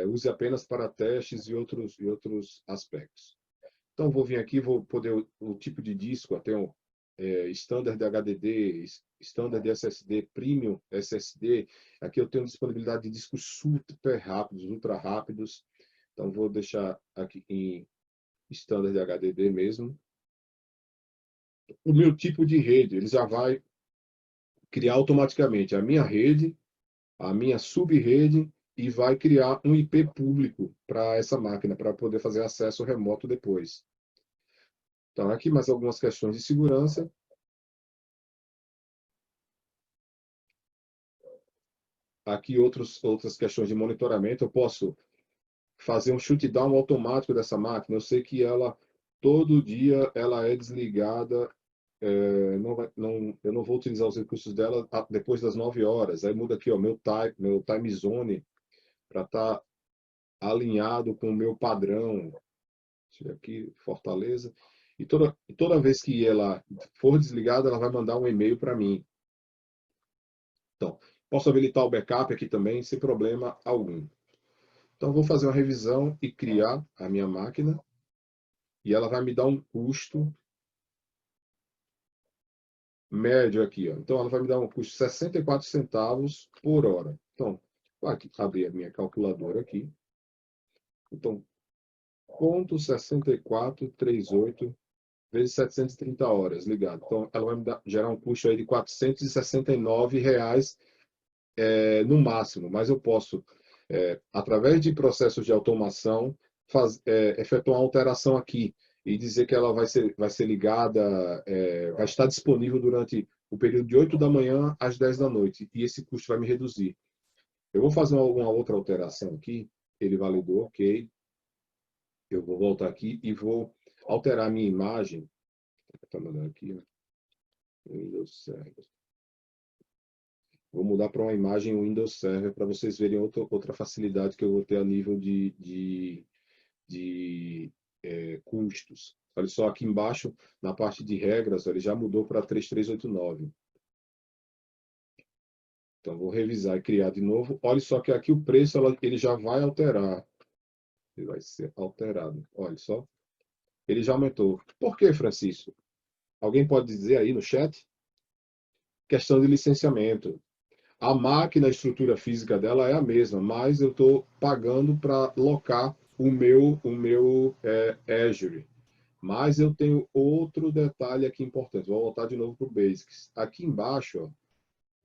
use apenas para testes e outros aspectos. Então, vou vir aqui, vou poder o tipo de disco, até um Standard HDD, Standard SSD, Premium SSD. Aqui eu tenho disponibilidade de discos super rápidos, ultra rápidos. Então, vou deixar aqui em Standard HDD mesmo. O meu tipo de rede, ele já vai criar automaticamente a minha rede, a minha sub-rede, e vai criar um IP público para essa máquina, para poder fazer acesso remoto depois. Então, aqui mais algumas questões de segurança. Aqui outras questões de monitoramento. Eu posso fazer um shutdown automático dessa máquina. Eu sei que ela, todo dia, ela é desligada. Eu não vou utilizar os recursos dela depois das 9 horas. Aí muda aqui, ó, meu time zone, para estar alinhado com o meu padrão. Deixa eu ver aqui, Fortaleza. E toda vez que ela for desligada, ela vai mandar um e-mail para mim. Então, posso habilitar o backup aqui também, sem problema algum. Então, vou fazer uma revisão e criar a minha máquina. E ela vai me dar um custo médio aqui. Ó. Então, ela vai me dar um custo de 64 centavos por hora. Então, vou aqui, abrir a minha calculadora aqui. Então, 0,6438 vezes 730 horas ligado. Então, ela vai me gerar um custo aí de R$ 469 no máximo. Mas eu posso, através de processos de automação, efetuar uma alteração aqui e dizer que ela vai ser ligada, vai estar disponível durante o período de 8 da manhã às 10 da noite. E esse custo vai me reduzir. Eu vou fazer alguma outra alteração aqui. Ele validou, ok. Eu vou voltar aqui e vou alterar a minha imagem. Está mandando aqui, ó. Windows Server. Vou mudar para uma imagem Windows Server para vocês verem outra facilidade que eu vou ter a nível de custos. Olha só, aqui embaixo, na parte de regras, ele já mudou para 3389. Então, vou revisar e criar de novo. Olha só que aqui o preço ele já vai alterar. Ele vai ser alterado. Olha só. Ele já aumentou. Por que, Francisco? Alguém pode dizer aí no chat? Questão de licenciamento. A máquina, a estrutura física dela é a mesma, mas eu estou pagando para locar o meu Azure. Mas eu tenho outro detalhe aqui importante. Vou voltar de novo para o Basics. Aqui embaixo, ó,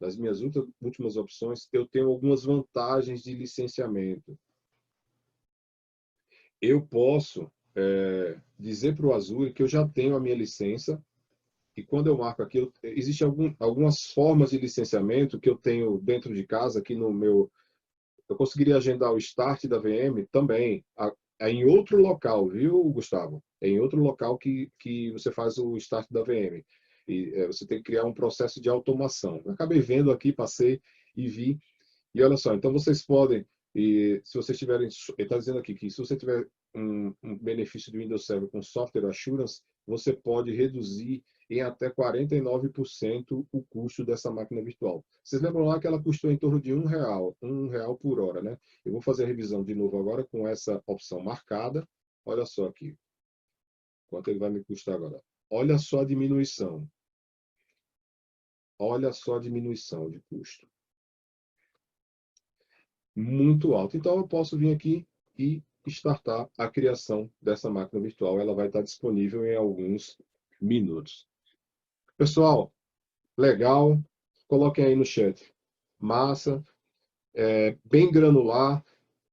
nas minhas últimas opções, eu tenho algumas vantagens de licenciamento. Eu posso dizer para o Azure que eu já tenho a minha licença. E quando eu marco aqui, existem algumas formas de licenciamento que eu tenho dentro de casa, aqui no meu. Eu conseguiria agendar o start da VM também, em outro local, viu, Gustavo? É em outro local que você faz o start da VM. E você tem que criar um processo de automação. Eu acabei vendo aqui, passei e vi. E olha só, então vocês podem, e se vocês tiverem, ele está dizendo aqui que se você tiver um benefício do Windows Server com Software Assurance, você pode reduzir em até 49% o custo dessa máquina virtual. Vocês lembram lá que ela custou em torno de R$ 1 por hora, né? Eu vou fazer a revisão de novo agora com essa opção marcada. Olha só aqui, quanto ele vai me custar agora. Olha só a diminuição. Olha só a diminuição de custo. Muito alto. Então, eu posso vir aqui e startar a criação dessa máquina virtual. Ela vai estar disponível em alguns minutos. Pessoal, legal. Coloquem aí no chat. Massa. Bem granular.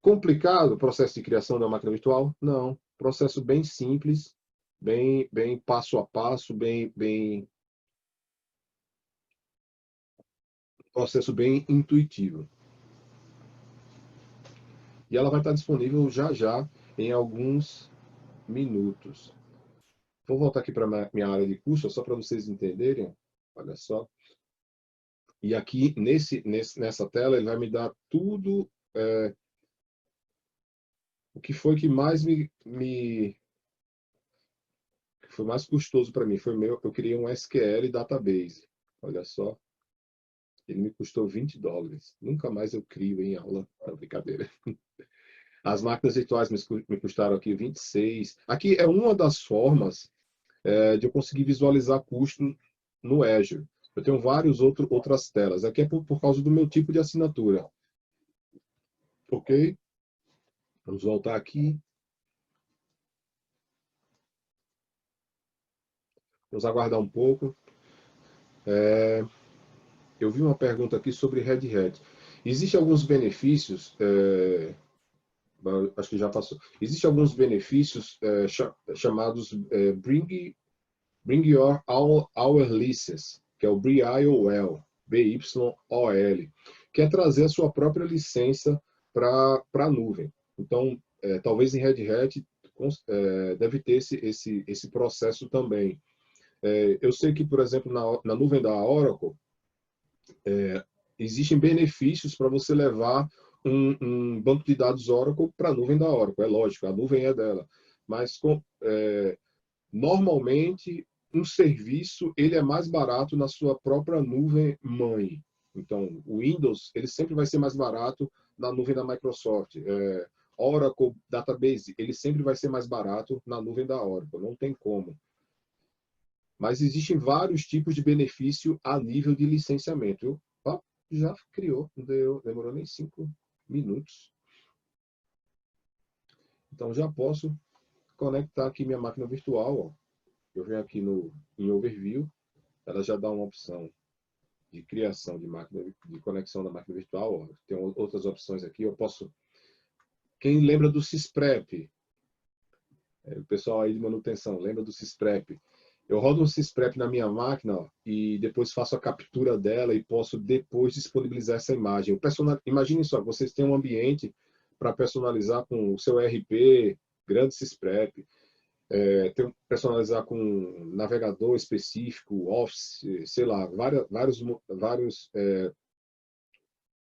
Complicado o processo de criação da máquina virtual? Não. Processo bem simples, bem passo a passo, processo bem intuitivo. E ela vai estar disponível já já em alguns minutos. Vou voltar aqui para minha área de custo, só para vocês entenderem. Olha só. E aqui, nessa tela, ele vai me dar tudo. O que foi que mais que foi mais custoso para mim? Eu criei um SQL database. Olha só. Ele me custou $20. Nunca mais eu crio em aula. Não, brincadeira. As máquinas virtuais me custaram aqui 26. Aqui é uma das formas de eu conseguir visualizar custo no Azure. Eu tenho outras telas. Aqui é por causa do meu tipo de assinatura. Ok? Vamos voltar aqui. Vamos aguardar um pouco. Eu vi uma pergunta aqui sobre Red Hat. Existem alguns benefícios, acho que já passou. Existem alguns benefícios chamados Bring Your Our License, que é o BYOL, BYOL, que é trazer a sua própria licença para a nuvem. Então, talvez em Red Hat deve ter esse processo também. Eu sei que, por exemplo, na nuvem da Oracle, existem benefícios para você levar um banco de dados Oracle para a nuvem da Oracle. É lógico, a nuvem é dela. Mas, normalmente, um serviço ele é mais barato na sua própria nuvem mãe. Então, o Windows, ele sempre vai ser mais barato na nuvem da Microsoft. Oracle Database, ele sempre vai ser mais barato na nuvem da Oracle, não tem como. Mas existem vários tipos de benefício a nível de licenciamento. Já criou, não demorou nem 5 minutos. Então, já posso conectar aqui minha máquina virtual. Ó. Eu venho aqui em Overview, ela já dá uma opção de criação de máquina, de conexão da máquina virtual. Ó. Tem outras opções aqui. Eu posso... Quem lembra do Sysprep? O pessoal aí de manutenção, lembra do Sysprep? Eu rodo um Sysprep na minha máquina, ó, e depois faço a captura dela e posso depois disponibilizar essa imagem. Imagine só, vocês têm um ambiente para personalizar com o seu ERP, grande Sysprep, personalizar com um navegador específico, Office, sei lá,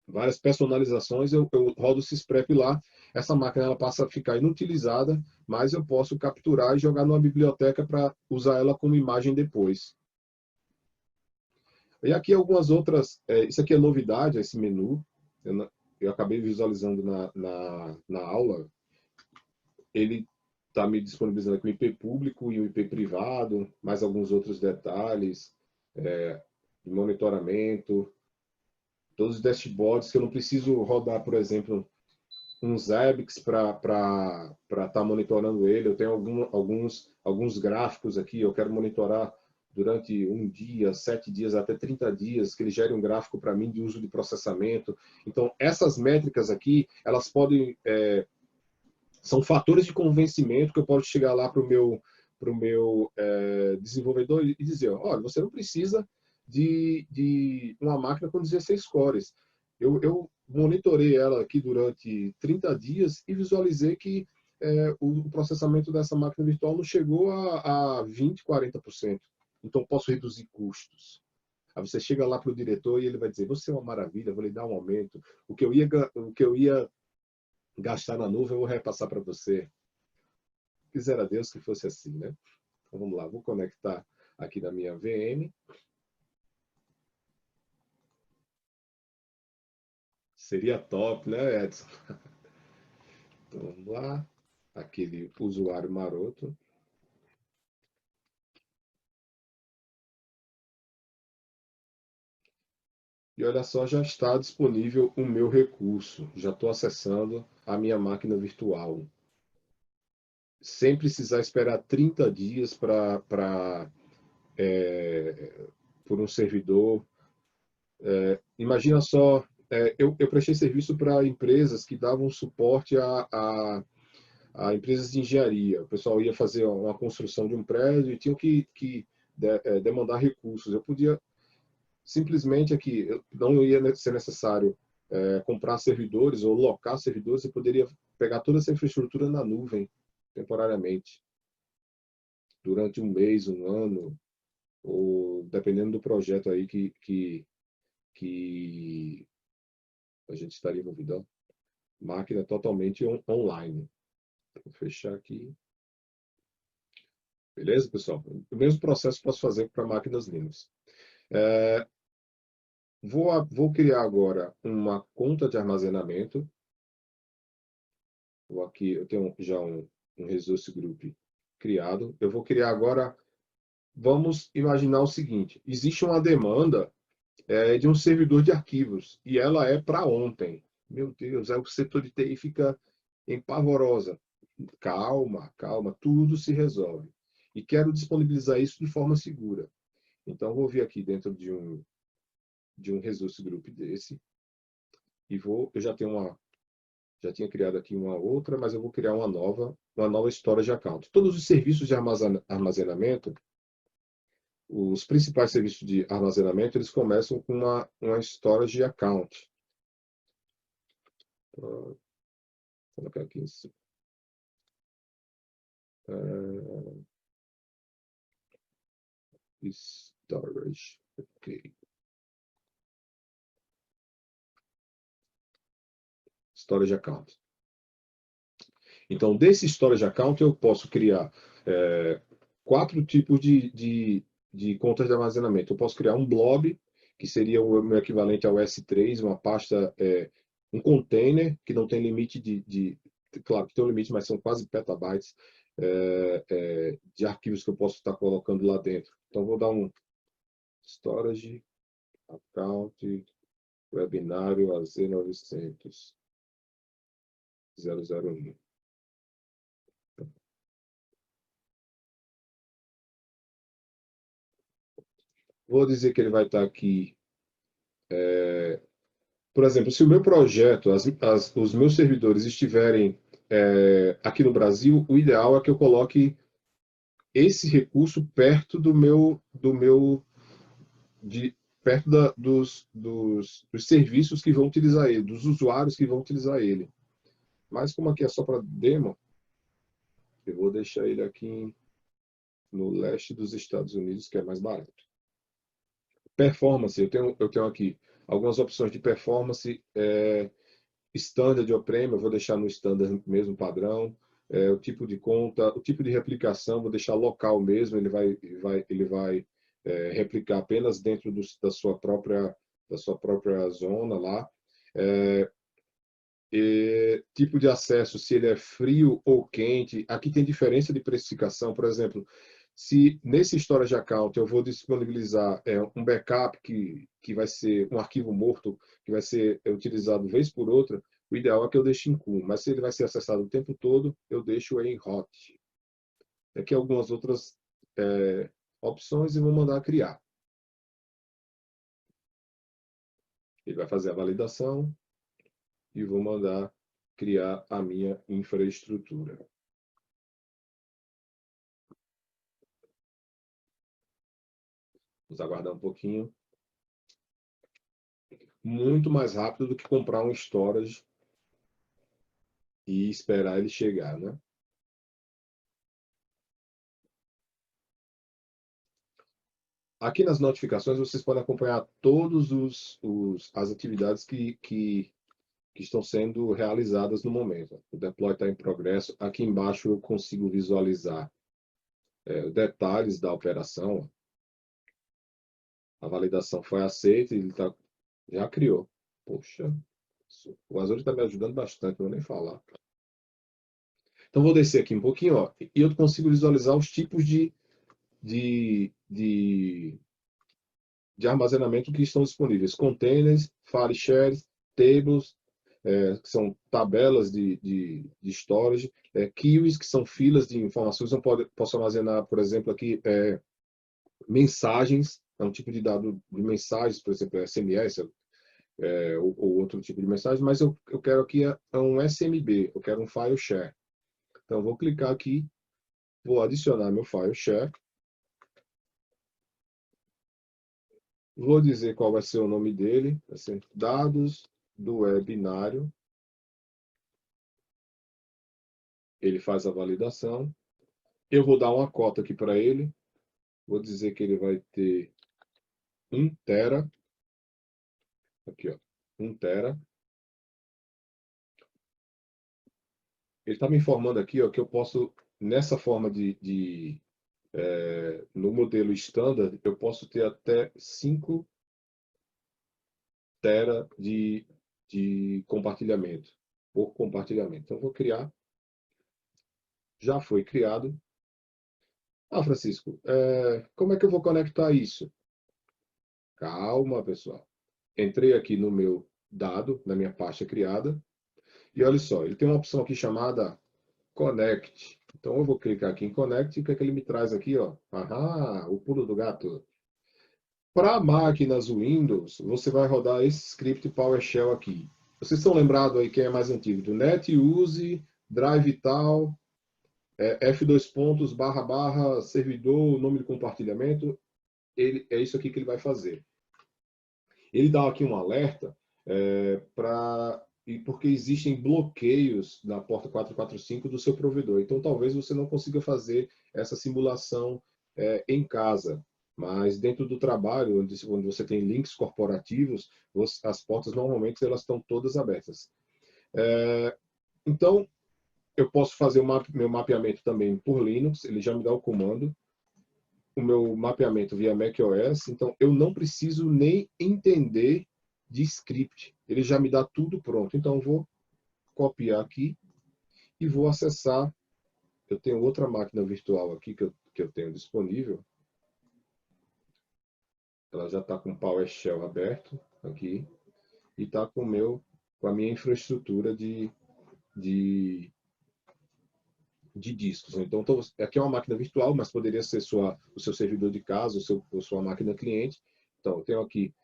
várias personalizações, eu rodo o Sysprep lá, essa máquina ela passa a ficar inutilizada, mas eu posso capturar e jogar numa biblioteca para usar ela como imagem depois. E aqui algumas outras, isso aqui é novidade, esse menu, eu acabei visualizando na aula, ele está me disponibilizando aqui o IP público e o IP privado, mais alguns outros detalhes, de monitoramento, todos os dashboards que eu não preciso rodar, por exemplo, um Zabbix para estar monitorando ele. Eu tenho alguns gráficos aqui, eu quero monitorar durante um dia, 7 dias, até 30 dias, que ele gere um gráfico para mim de uso de processamento. Então, essas métricas aqui, elas podem... são fatores de convencimento que eu posso chegar lá para o meu desenvolvedor e dizer, olha, você não precisa de uma máquina com 16 cores. Eu monitorei ela aqui durante 30 dias e visualizei que o processamento dessa máquina virtual não chegou a 20%, 40%. Então, posso reduzir custos. Aí você chega lá para o diretor e ele vai dizer, você é uma maravilha, vou lhe dar um aumento. O que eu ia gastar na nuvem, eu vou repassar para você. Quisera Deus que fosse assim, né? Então, vamos lá, vou conectar aqui na minha VM. Seria top, né, Edson? Então, vamos lá. Aquele usuário maroto. E olha só, já está disponível o meu recurso. Já estou acessando a minha máquina virtual. Sem precisar esperar 30 dias por um servidor. Imagina só, eu prestei serviço para empresas que davam suporte a empresas de engenharia. O pessoal ia fazer uma construção de um prédio e tinham que demandar recursos. Eu podia simplesmente aqui, não ia ser necessário comprar servidores ou locar servidores, eu poderia pegar toda essa infraestrutura na nuvem, temporariamente, durante um mês, um ano, ou dependendo do projeto aí que a gente estaria envolvido. Ó. Máquina totalmente online. Vou fechar aqui. Beleza, pessoal? O mesmo processo posso fazer para máquinas Linux. Vou criar agora uma conta de armazenamento. Aqui eu tenho já um resource group criado. Eu vou criar agora. Vamos imaginar o seguinte: existe uma demanda de um servidor de arquivos e ela é para ontem. Meu Deus, aí o setor de TI fica empavorosa. Calma, calma, tudo se resolve. E quero disponibilizar isso de forma segura. Então, vou vir aqui dentro de um resource group desse e eu já tinha criado aqui uma outra, mas eu vou criar uma nova storage account. Todos os serviços de armazenamento, os principais serviços de armazenamento, eles começam com uma storage account. Vou colocar aqui em cima. Storage, ok. Storage account. Então, desse storage account, eu posso criar 4 tipos de contas de armazenamento. Eu posso criar um blob, que seria o meu equivalente ao S3, uma pasta, um container que não tem limite claro que tem um limite, mas são quase petabytes de arquivos que eu posso estar colocando lá dentro. Então, vou dar um storage account webinário AZ900 001. Vou dizer que ele vai estar aqui. Por exemplo, se o meu projeto, os meus servidores estiverem aqui no Brasil, o ideal é que eu coloque esse recurso perto perto dos serviços que vão utilizar ele, dos usuários que vão utilizar ele. Mas como aqui é só para demo, eu vou deixar ele aqui no leste dos Estados Unidos, que é mais barato. Performance, eu tenho aqui algumas opções de performance, standard ou premium, eu vou deixar no standard mesmo padrão, o tipo de conta, o tipo de replicação, vou deixar local mesmo, ele vai replicar apenas dentro da sua própria zona lá. Tipo de acesso, se ele é frio ou quente. Aqui tem diferença de precificação, por exemplo, se nesse storage account eu vou disponibilizar um backup que vai ser um arquivo morto, que vai ser utilizado vez por outra, o ideal é que eu deixe em cool, mas se ele vai ser acessado o tempo todo, eu deixo em hot. Aqui algumas outras opções e vou mandar criar. Ele vai fazer a validação e vou mandar criar a minha infraestrutura. Vamos aguardar um pouquinho. Muito mais rápido do que comprar um storage e esperar ele chegar, né? Aqui nas notificações vocês podem acompanhar todas as atividades que estão sendo realizadas no momento. O deploy está em progresso. Aqui embaixo eu consigo visualizar detalhes da operação. A validação foi aceita e ele já criou. Poxa, o Azure está me ajudando bastante, não vou nem falar. Então, vou descer aqui um pouquinho, ó, e eu consigo visualizar os tipos de armazenamento que estão disponíveis. Containers, file shares, tables, que são tabelas de storage, queues, que são filas de informações. Eu posso armazenar, por exemplo, aqui mensagens, é um tipo de dado de mensagens, por exemplo, SMS, ou outro tipo de mensagem, mas eu quero aqui um SMB, eu quero um file share. Então, vou clicar aqui, vou adicionar meu file share. Vou dizer qual vai ser o nome dele, vai ser dados do webinário. Ele faz a validação. Eu vou dar uma cota aqui para ele. Vou dizer que ele vai ter 1 tera. Aqui, ó, 1 tera. Ele está me informando aqui, ó, que eu posso, nessa forma no modelo standard, eu posso ter até 5 tera de compartilhamento, por compartilhamento. Então, vou criar. Já foi criado. Ah, Francisco, como é que eu vou conectar isso? Calma, pessoal. Entrei aqui no meu dado, na minha pasta criada, e olha só, ele tem uma opção aqui chamada Connect. Então, eu vou clicar aqui em Connect, e o que é que ele me traz aqui? Ó? Ahá, o pulo do gato. Para máquinas Windows, você vai rodar esse script PowerShell aqui. Vocês estão lembrados aí, quem é mais antigo, do netuse, drive tal, F2 pontos, barra, barra, servidor, nome de compartilhamento. É isso aqui que ele vai fazer. Ele dá aqui um alerta porque existem bloqueios na porta 445 do seu provedor. Então, talvez você não consiga fazer essa simulação em casa. Mas dentro do trabalho, onde você tem links corporativos, as portas normalmente elas estão todas abertas. Então, eu posso fazer meu mapeamento também por Linux. Ele já me dá o comando. o meu mapeamento via macOS, então eu não preciso nem entender de script. Ele já me dá tudo pronto. Então eu vou copiar aqui e vou acessar. Eu tenho outra máquina virtual aqui que eu tenho disponível. Ela já está com o PowerShell aberto aqui e está com a minha infraestrutura de discos. Então, aqui é uma máquina virtual, mas poderia ser o seu servidor de casa, sua máquina cliente. Então, eu tenho aqui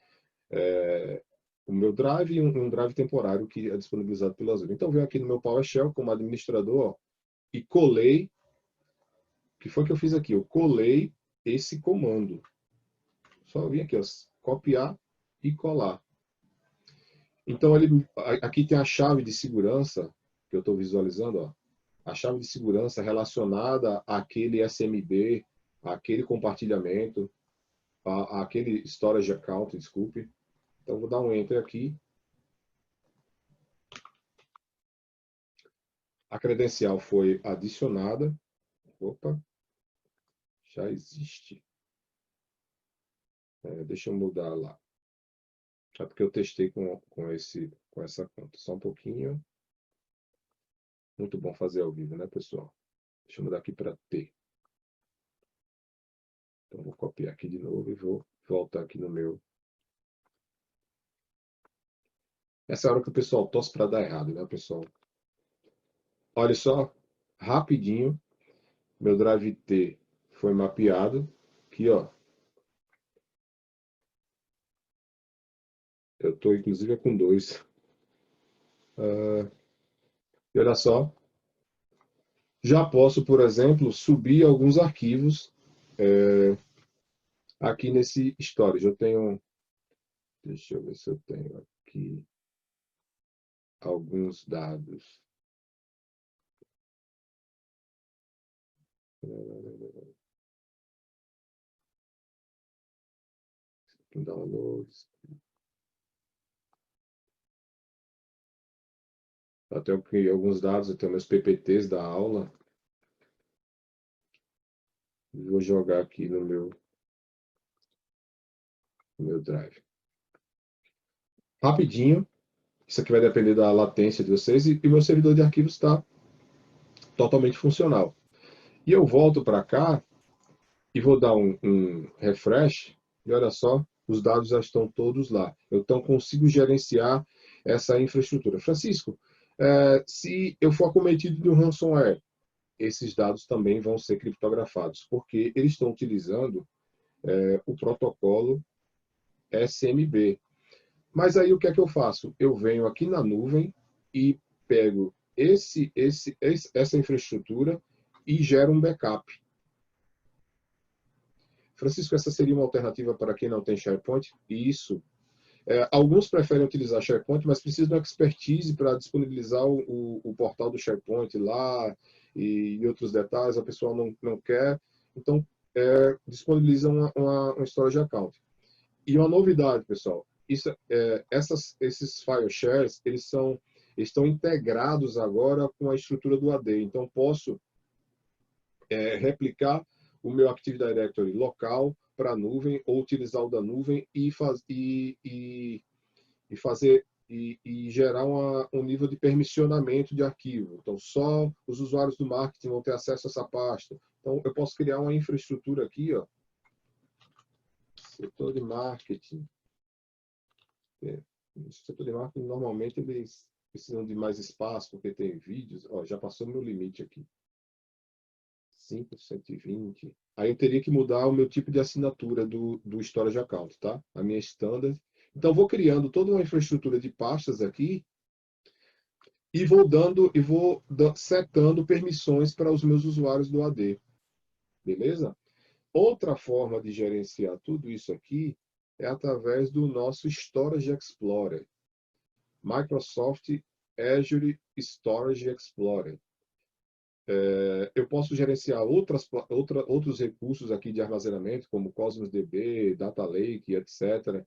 o meu drive e um drive temporário que é disponibilizado pelo Azure. Então, eu venho aqui no meu PowerShell como administrador, ó, e colei. O que foi que eu fiz aqui? Eu colei esse comando. Só vim aqui, ó, copiar e colar. Então, aqui tem a chave de segurança que eu estou visualizando, ó. A chave de segurança relacionada àquele SMB, àquele compartilhamento, àquele storage account, desculpe. Então, vou dar um Enter aqui. A credencial foi adicionada. Opa, já existe. Deixa eu mudar lá. É porque eu testei com essa conta. Só um pouquinho. Muito bom fazer ao vivo, né, pessoal? Deixa eu mudar aqui para T. Então, vou copiar aqui de novo e vou voltar aqui no meu. Essa é a hora que o pessoal torce para dar errado, né, pessoal? Olha só, rapidinho, meu Drive T foi mapeado. Aqui, ó. Eu estou, inclusive, com dois. E olha só, já posso, por exemplo, subir alguns arquivos aqui nesse storage. Eu tenho, deixa eu ver se eu tenho aqui alguns dados. Downloads. Eu tenho aqui alguns dados, eu tenho meus PPTs da aula. Vou jogar aqui no meu drive. Rapidinho. Isso aqui vai depender da latência de vocês. E o meu servidor de arquivos está totalmente funcional. E eu volto para cá e vou dar um refresh. E olha só, os dados já estão todos lá. Eu então consigo gerenciar essa infraestrutura. Francisco, se eu for acometido de um ransomware, esses dados também vão ser criptografados, porque eles estão utilizando o protocolo SMB. Mas aí o que é que eu faço? Eu venho aqui na nuvem e pego essa infraestrutura e gero um backup. Francisco, essa seria uma alternativa para quem não tem SharePoint? Isso. Alguns preferem utilizar SharePoint, mas precisam de expertise para disponibilizar o portal do SharePoint lá e outros detalhes. A pessoa não quer. Então, disponibiliza um storage account. E uma novidade, pessoal, esses file shares, eles estão integrados agora com a estrutura do AD. Então, posso replicar o meu Active Directory local para a nuvem ou utilizar o da nuvem e fazer e gerar um nível de permissionamento de arquivo. Então, só os usuários do marketing vão ter acesso a essa pasta. Então, eu posso criar uma infraestrutura aqui, ó, setor de marketing. No setor de marketing, normalmente, eles precisam de mais espaço, porque tem vídeos. Ó, já passou meu limite aqui. 5, 120. Aí eu teria que mudar o meu tipo de assinatura do Storage Account, tá? A minha standard. Então, vou criando toda uma infraestrutura de pastas aqui e vou setando permissões para os meus usuários do AD. Beleza? Outra forma de gerenciar tudo isso aqui é através do nosso Storage Explorer. Microsoft Azure Storage Explorer. Eu posso gerenciar outros recursos aqui de armazenamento, como Cosmos DB, Data Lake, etc.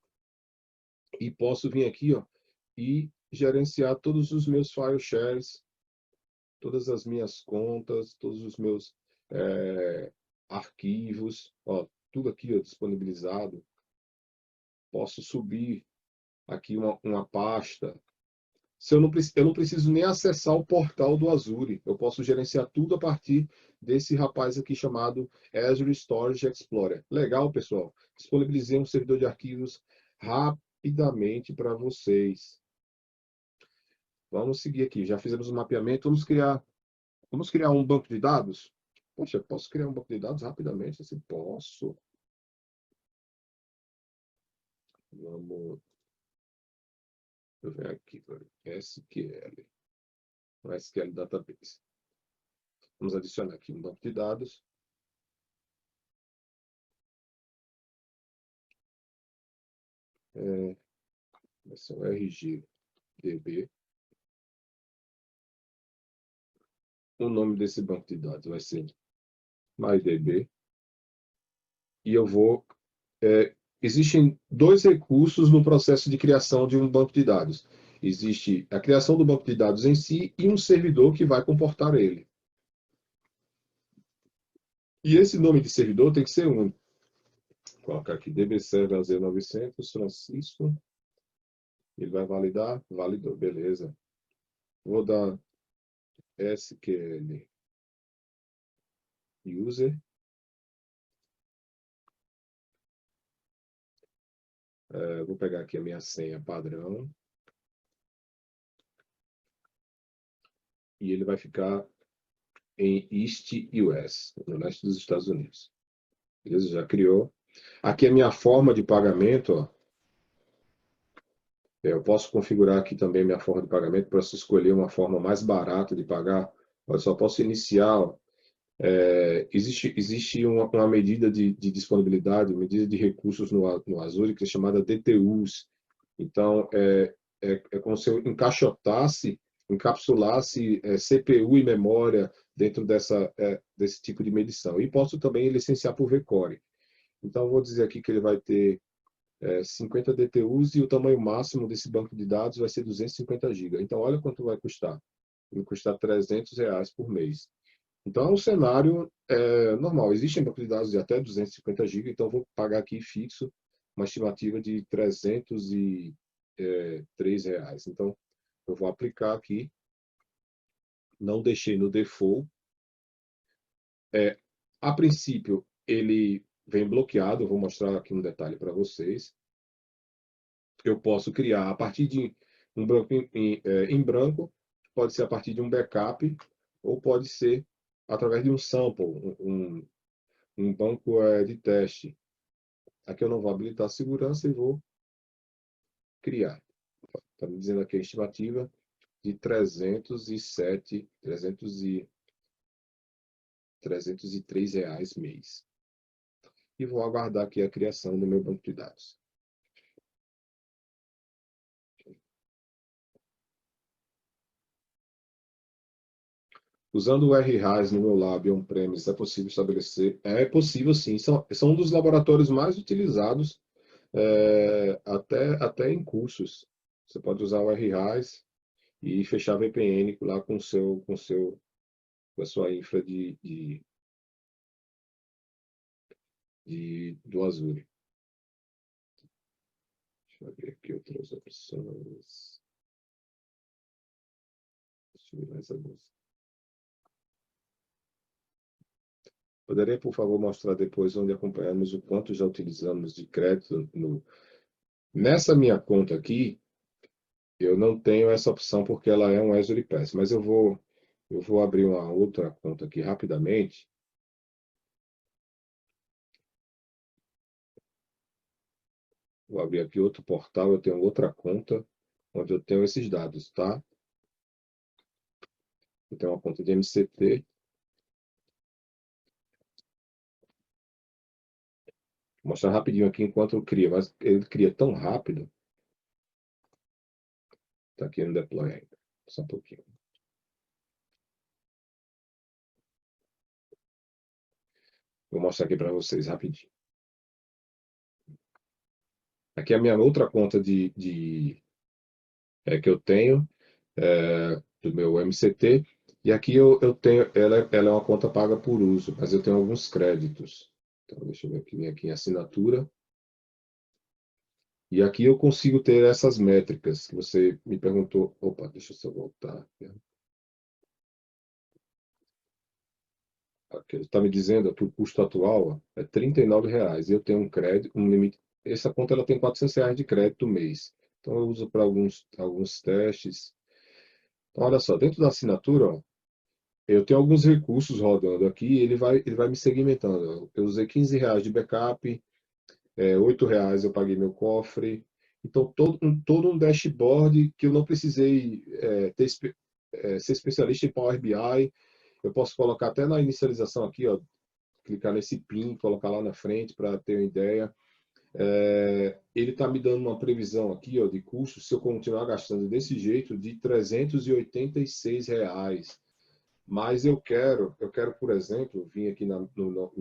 E posso vir aqui, ó, e gerenciar todos os meus file shares, todas as minhas contas, todos os meus arquivos, ó, tudo aqui ó, disponibilizado. Posso subir aqui uma pasta. Se eu não preciso nem acessar o portal do Azure. Eu posso gerenciar tudo a partir desse rapaz aqui chamado Azure Storage Explorer. Legal, pessoal. Disponibilizei um servidor de arquivos rapidamente para vocês. Vamos seguir aqui. Já fizemos o mapeamento. Vamos criar um banco de dados? Poxa, posso criar um banco de dados rapidamente? Assim, posso. Vamos ver aqui. SQL. Um SQL Database. Vamos adicionar aqui um banco de dados. Vai ser o RGDB. O nome desse banco de dados vai ser MyDB. E eu vou... existem dois recursos no processo de criação de um banco de dados. Existe a criação do banco de dados em si e um servidor que vai comportar ele. E esse nome de servidor tem que ser único. Vou colocar aqui DBServer AZ900 Francisco. Ele vai validar? Validou, beleza. Vou dar SQL User. Vou pegar aqui a minha senha padrão. E ele vai ficar em East US, no leste dos Estados Unidos. Beleza? Já criou. Aqui é a minha forma de pagamento. Ó. Eu posso configurar aqui também minha forma de pagamento para você escolher uma forma mais barata de pagar. Eu só posso iniciar. Ó. Existe uma medida de disponibilidade, medida de recursos no Azure que é chamada DTUs. Então, é como se eu encaixotasse, encapsulasse CPU e memória dentro desse tipo de medição. E posso também licenciar por vCore. Então, vou dizer aqui que ele vai ter 50 DTUs e o tamanho máximo desse banco de dados vai ser 250 GB. Então, olha quanto vai custar. Vai custar R$ 300 por mês. Então, é um cenário normal. Existem bancos de dados de até 250 GB, então vou pagar aqui fixo uma estimativa de R$ 303. Então, eu vou aplicar aqui. Não deixei no default. A princípio, ele vem bloqueado. Eu vou mostrar aqui um detalhe para vocês. Eu posso criar a partir de um banco em branco, pode ser a partir de um backup, ou pode ser através de um sample, um banco de teste. Aqui eu não vou habilitar a segurança e vou criar. Está me dizendo aqui a estimativa de 303 reais mês. E vou aguardar aqui a criação do meu banco de dados. Usando o RHAS no meu lab on-premise, é possível estabelecer? É possível, sim. São um dos laboratórios mais utilizados até em cursos. Você pode usar o RHAS e fechar VPN lá com a sua infra do Azure. Deixa eu ver aqui outras opções. Deixa eu ver mais algumas. Poderia, por favor, mostrar depois onde acompanhamos o quanto já utilizamos de crédito Nessa minha conta aqui, eu não tenho essa opção porque ela é um Azure Pass, mas eu vou abrir uma outra conta aqui rapidamente. Vou abrir aqui outro portal, eu tenho outra conta onde eu tenho esses dados, tá? Eu tenho uma conta de MCT. Vou mostrar rapidinho aqui enquanto eu crio, mas ele cria tão rápido. Está aqui no deploy ainda. Só um pouquinho. Vou mostrar aqui para vocês rapidinho. Aqui é a minha outra conta que eu tenho, do meu MCT. E aqui eu tenho, ela é uma conta paga por uso, mas eu tenho alguns créditos. Então, deixa eu ver aqui, vem aqui em assinatura. E aqui eu consigo ter essas métricas que você me perguntou. Opa, deixa eu só voltar. Aqui ele está me dizendo que o custo atual é R$ 39,00. E eu tenho um crédito, um limite. Essa conta ela tem R$ 400 de crédito mês. Então eu uso para alguns testes. Então, olha só, dentro da assinatura, ó, eu tenho alguns recursos rodando aqui e ele vai me segmentando. Eu usei R$ 15 de backup, R$ 8 eu paguei meu cofre. Então, todo um dashboard que eu não precisei ser especialista em Power BI. Eu posso colocar até na inicialização aqui, ó, clicar nesse PIN, colocar lá na frente para ter uma ideia. Ele está me dando uma previsão aqui, ó, de custo, se eu continuar gastando desse jeito, de R$ 386. Mas eu quero, por exemplo, vir aqui no meu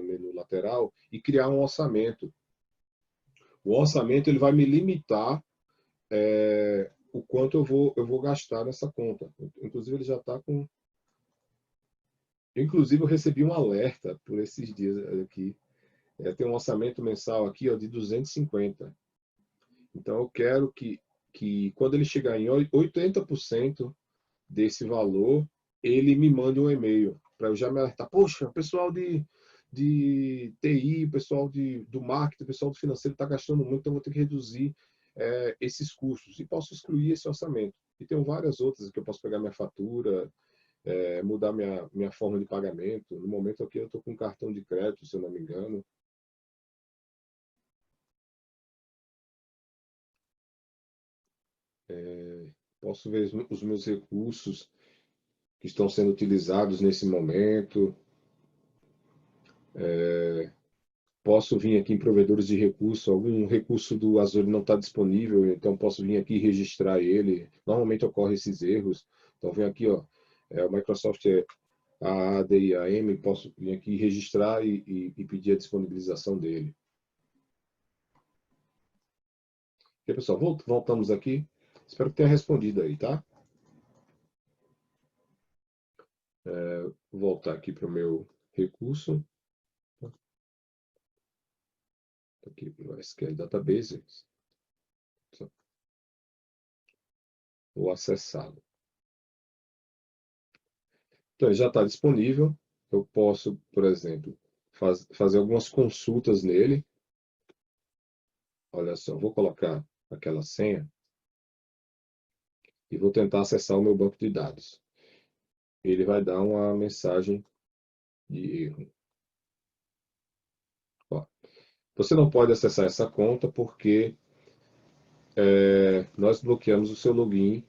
menu lateral e criar um orçamento. O orçamento ele vai me limitar o quanto eu vou gastar nessa conta. Inclusive, ele já está com. Inclusive, eu recebi um alerta por esses dias aqui. Tem um orçamento mensal aqui, ó, de 250. Então, eu quero que quando ele chegar em 80% desse valor, ele me mande um e-mail para eu já me alertar. Poxa, pessoal de TI, pessoal do marketing, pessoal do financeiro está gastando muito, então vou ter que reduzir esses custos. E posso excluir esse orçamento. E tem várias outras que eu posso pegar minha fatura, mudar minha forma de pagamento. No momento aqui eu estou com um cartão de crédito, se eu não me engano. Posso ver os meus recursos que estão sendo utilizados nesse momento. Posso vir aqui em provedores de recurso, algum recurso do Azure não está disponível, então posso vir aqui e registrar ele. Normalmente ocorrem esses erros. Então, vem aqui, ó, o Microsoft ADIAM, posso vir aqui e registrar e pedir a disponibilização dele. E, pessoal, voltamos aqui. Espero que tenha respondido aí, tá? Vou voltar aqui para o meu recurso. Aqui no SQL Database. Vou acessá-lo. Então, ele já está disponível. Eu posso, por exemplo, fazer algumas consultas nele. Olha só, vou colocar aquela senha e vou tentar acessar o meu banco de dados. Ele vai dar uma mensagem de erro. Ó, você não pode acessar essa conta porque nós bloqueamos o seu login.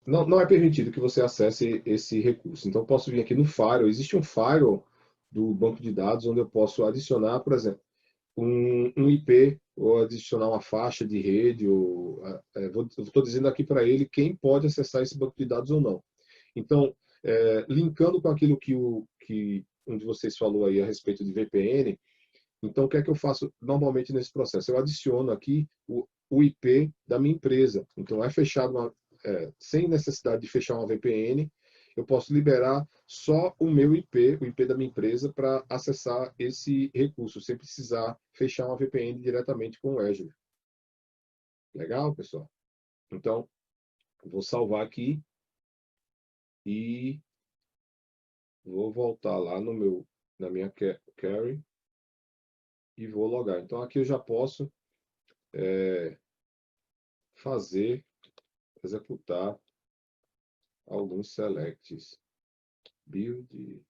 Não é permitido que você acesse esse recurso. Então, eu posso vir aqui no Firewall. Existe um Firewall do banco de dados onde eu posso adicionar, por exemplo, um IP ou adicionar uma faixa de rede. Estou dizendo aqui para ele quem pode acessar esse banco de dados ou não. Então, linkando com aquilo que um de vocês falou aí a respeito de VPN, então o que é que eu faço normalmente nesse processo? Eu adiciono aqui o IP da minha empresa. Então, é fechado sem necessidade de fechar uma VPN, eu posso liberar só o meu IP, o IP da minha empresa, para acessar esse recurso, sem precisar fechar uma VPN diretamente com o Azure. Legal, pessoal? Então, vou salvar aqui e vou voltar lá na minha carry e vou logar. Então, aqui eu já posso executar alguns selects. Build,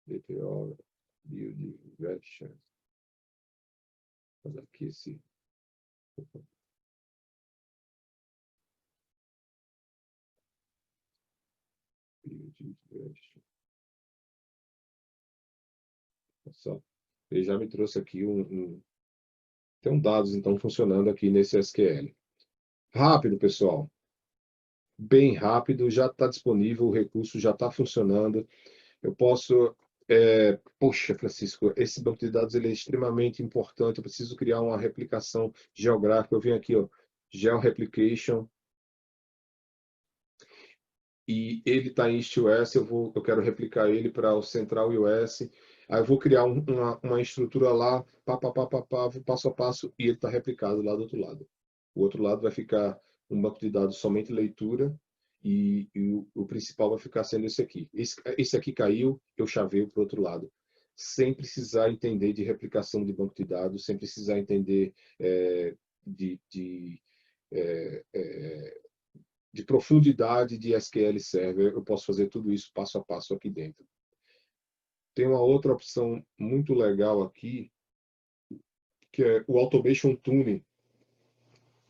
BPO, build version. Olha aqui esse. Build version. Só. Ele já me trouxe aqui tem dados então funcionando aqui nesse SQL. Rápido, pessoal. Bem rápido, já está disponível, o recurso já está funcionando. Eu posso. Poxa, Francisco, esse banco de dados ele é extremamente importante. Eu preciso criar uma replicação geográfica. Eu venho aqui, ó, GeoReplication. e ele está em EastWest, eu quero replicar ele para o Central US. Aí eu vou criar uma estrutura lá, passo a passo, e ele está replicado lá do outro lado. O outro lado vai ficar um banco de dados somente leitura, e o principal vai ficar sendo esse aqui. Esse aqui caiu, eu chaveio para o outro lado. Sem precisar entender de replicação de banco de dados, sem precisar entender de é, é, de profundidade de SQL Server, eu posso fazer tudo isso passo a passo aqui dentro. Tem uma outra opção muito legal aqui, que é o Automation Tuning.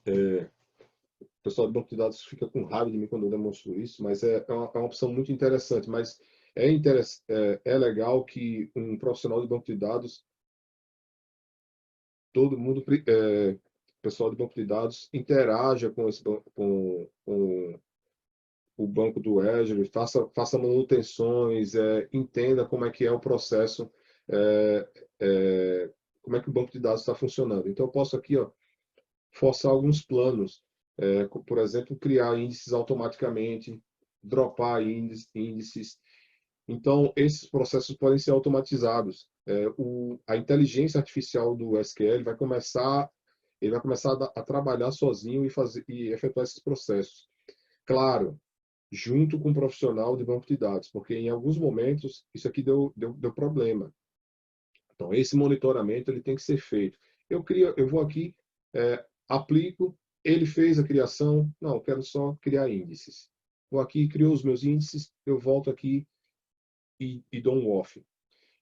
O pessoal de banco de dados fica com raiva de mim quando eu demonstro isso, mas é uma opção muito interessante. Mas é legal que um profissional de banco de dados, todo mundo, pessoal de banco de dados, interaja com o banco do Azure, faça manutenções, entenda como é que é o processo, é, como é que o banco de dados está funcionando. Então, eu posso aqui, ó, forçar alguns planos, por exemplo, criar índices automaticamente, dropar índices. Então, esses processos podem ser automatizados. A inteligência artificial do SQL ele vai começar a trabalhar sozinho e efetuar esses processos. Claro, junto com um profissional de banco de dados, porque em alguns momentos isso aqui deu problema. Então, esse monitoramento ele tem que ser feito. Eu vou aqui, aplico, ele fez a criação, não, quero só criar índices. Vou aqui, criou os meus índices, eu volto aqui e dou um off.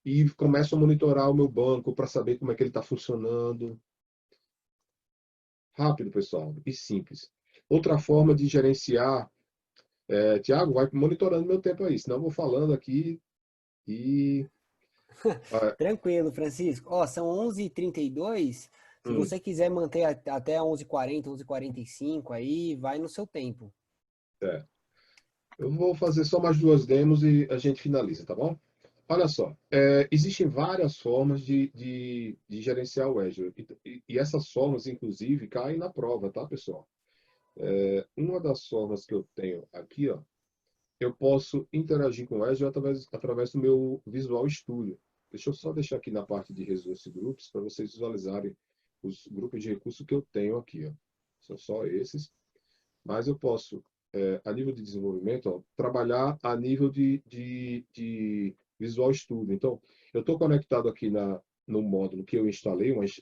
E começo a monitorar o meu banco para saber como é que ele está funcionando. Rápido, pessoal, e simples. Outra forma de gerenciar, Tiago, vai monitorando meu tempo aí, senão eu vou falando aqui e Tranquilo, Francisco. Ó, são 11h32. Se hum, você quiser manter até 11h40, 11h45 aí, vai no seu tempo. é. Eu vou fazer só mais duas demos e a gente finaliza, tá bom? Olha só, existem várias formas de gerenciar o Azure. E essas formas, inclusive, caem na prova, tá, pessoal? Uma das formas que eu tenho aqui, ó, eu posso interagir com o Azure através do meu Visual Studio. Deixa eu só deixar aqui na parte de Resource Groups para vocês visualizarem os grupos de recursos que eu tenho aqui, ó. São só esses. Mas eu posso, a nível de desenvolvimento, ó, trabalhar a nível de Visual Studio. Então, eu estou conectado aqui no módulo que eu instalei, mas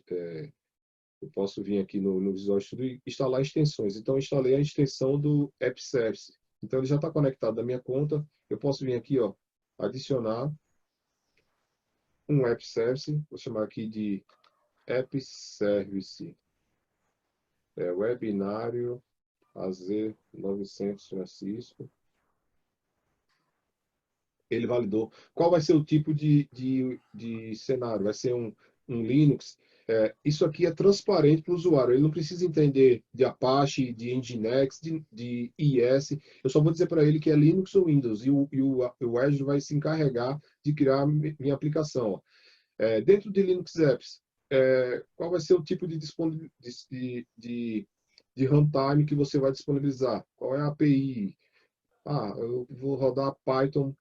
eu posso vir aqui no Visual Studio e instalar extensões. Então, eu instalei a extensão do App Service. Então, ele já está conectado na minha conta. Eu posso vir aqui, ó, adicionar um App Service. Vou chamar aqui de App Service Webinário AZ900 Francisco. Ele validou. Qual vai ser o tipo de cenário? Vai ser um Linux? Isso aqui é transparente para o usuário. Ele não precisa entender de Apache, de Nginx, de IS. Eu só vou dizer para ele que é Linux ou Windows. E o Azure vai se encarregar de criar minha aplicação. Ó. Dentro de Linux Apps, qual vai ser o tipo de runtime que você vai disponibilizar? Qual é a API? Ah, eu vou rodar Python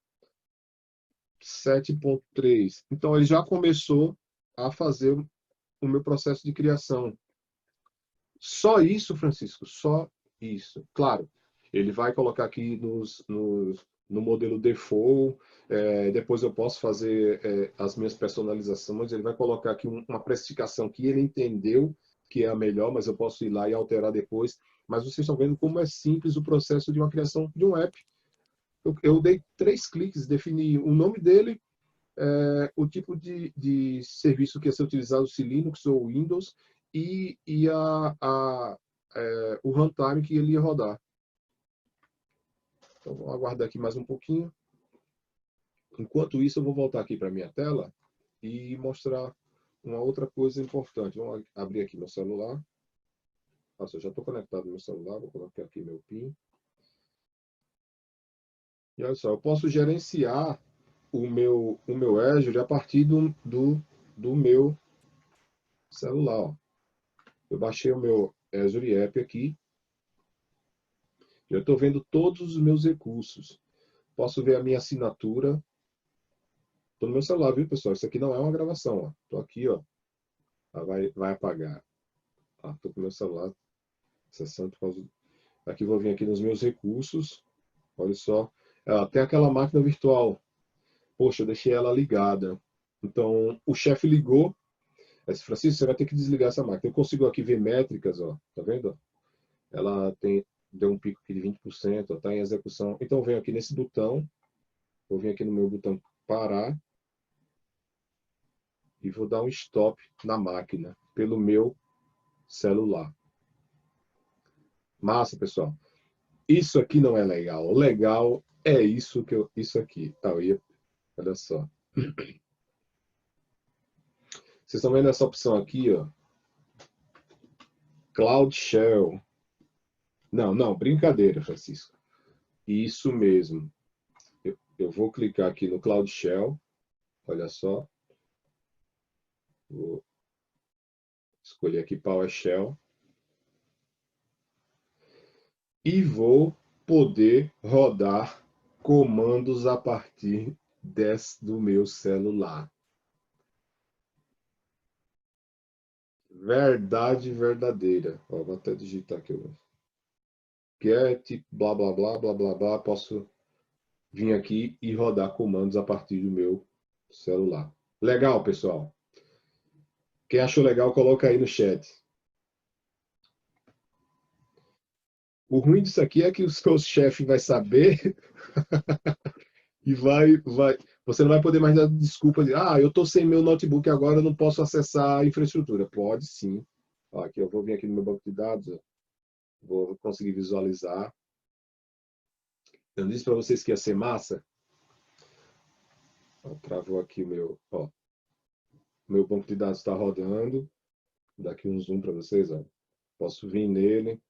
7.3. Então, ele já começou a fazer o meu processo de criação. Só isso, Francisco, só isso. Claro, ele vai colocar aqui no modelo default, depois eu posso fazer as minhas personalizações, ele vai colocar aqui uma precificação que ele entendeu que é a melhor, mas eu posso ir lá e alterar depois. Mas vocês estão vendo como é simples o processo de uma criação de um app. Eu dei 3 cliques, defini o nome dele, o tipo de serviço que ia ser utilizado, se Linux ou Windows, e o runtime que ele ia rodar. Então, vamos aguardar aqui mais um pouquinho. Enquanto isso, eu vou voltar aqui para a minha tela e mostrar uma outra coisa importante. Vamos abrir aqui meu celular. Nossa, eu já estou conectado no meu celular, vou colocar aqui meu PIN. E olha só, eu posso gerenciar o meu Azure a partir do meu celular. Ó. Eu baixei o meu Azure App aqui. Eu estou vendo todos os meus recursos. Posso ver a minha assinatura. Estou no meu celular, viu, pessoal? Isso aqui não é uma gravação. Estou aqui, ó. Vai apagar. Estou com o meu celular. Acessando por causa... Aqui vou vir aqui nos meus recursos. Olha só. Tem aquela máquina virtual. Poxa, eu deixei ela ligada. Então, o chefe ligou. Disse, Francisco, você vai ter que desligar essa máquina. Eu consigo aqui ver métricas, ó. Tá vendo? Ela deu um pico aqui de 20%, está em execução. Então, eu venho aqui nesse botão. Vou vir aqui no meu botão parar. E vou dar um stop na máquina pelo meu celular. Massa, pessoal. Isso aqui não é legal. O legal é isso aqui. Olha só. Vocês estão vendo essa opção aqui, ó? Cloud Shell. Não, brincadeira, Francisco. Isso mesmo. Eu vou clicar aqui no Cloud Shell. Olha só. Vou escolher aqui PowerShell. E vou poder rodar comandos a partir do meu celular. Verdade verdadeira. Ó, vou até digitar aqui. Get, blá, blá, blá, blá, blá, blá. Posso vir aqui e rodar comandos a partir do meu celular. Legal, pessoal? Quem achou legal, coloca aí no chat. O ruim disso aqui é que o seu chefe vai saber e você não vai poder mais dar desculpa de, eu estou sem meu notebook agora, eu não posso acessar a infraestrutura. Pode sim. Ó, aqui eu vou vir aqui no meu banco de dados, ó. Vou conseguir visualizar. Eu disse para vocês que ia ser massa. Ó, travou aqui meu banco de dados está rodando. Vou dar aqui um zoom para vocês. Ó. Posso vir nele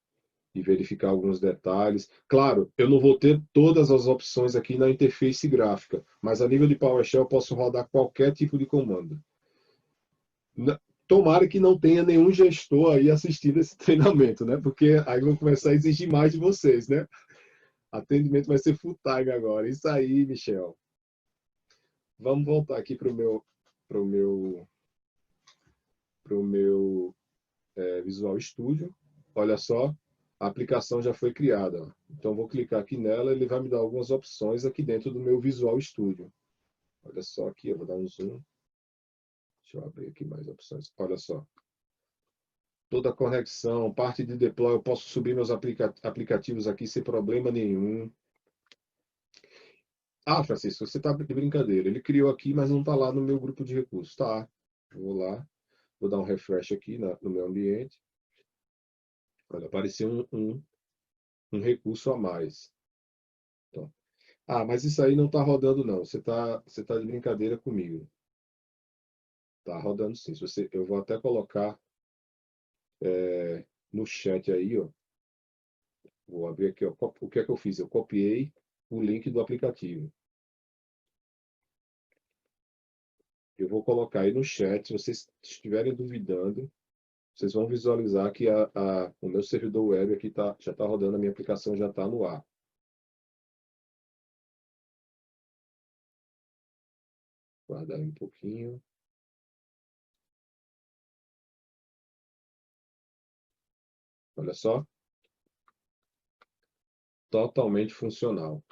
e verificar alguns detalhes. Claro, eu não vou ter todas as opções aqui na interface gráfica, mas a nível de PowerShell eu posso rodar qualquer tipo de comando. Tomara que não tenha nenhum gestor aí assistindo esse treinamento, né? Porque aí vão começar a exigir mais de vocês, né? Atendimento vai ser full time agora. Isso aí, Michel. Vamos voltar aqui para o meu Visual Studio. Olha só, a aplicação já foi criada. Ó. Então, vou clicar aqui nela, ele vai me dar algumas opções aqui dentro do meu Visual Studio. Olha só aqui, eu vou dar um zoom. Deixa eu abrir aqui mais opções. Olha só. Toda a conexão, parte de deploy, eu posso subir meus aplicativos aqui sem problema nenhum. Francisco, você está de brincadeira. Ele criou aqui, mas não está lá no meu grupo de recursos. Tá, vou lá. Vou dar um refresh aqui no meu ambiente. Olha, apareceu um recurso a mais. Então, mas isso aí não está rodando, não. Você tá de brincadeira comigo. Está rodando sim. Eu vou até colocar no chat aí, ó. Vou abrir aqui, ó. O que é que eu fiz? Eu copiei o link do aplicativo. Eu vou colocar aí no chat. Se vocês estiverem duvidando, vocês vão visualizar que o meu servidor web aqui já está rodando, a minha aplicação já está no ar. Guardar um pouquinho. Olha só. Totalmente funcional.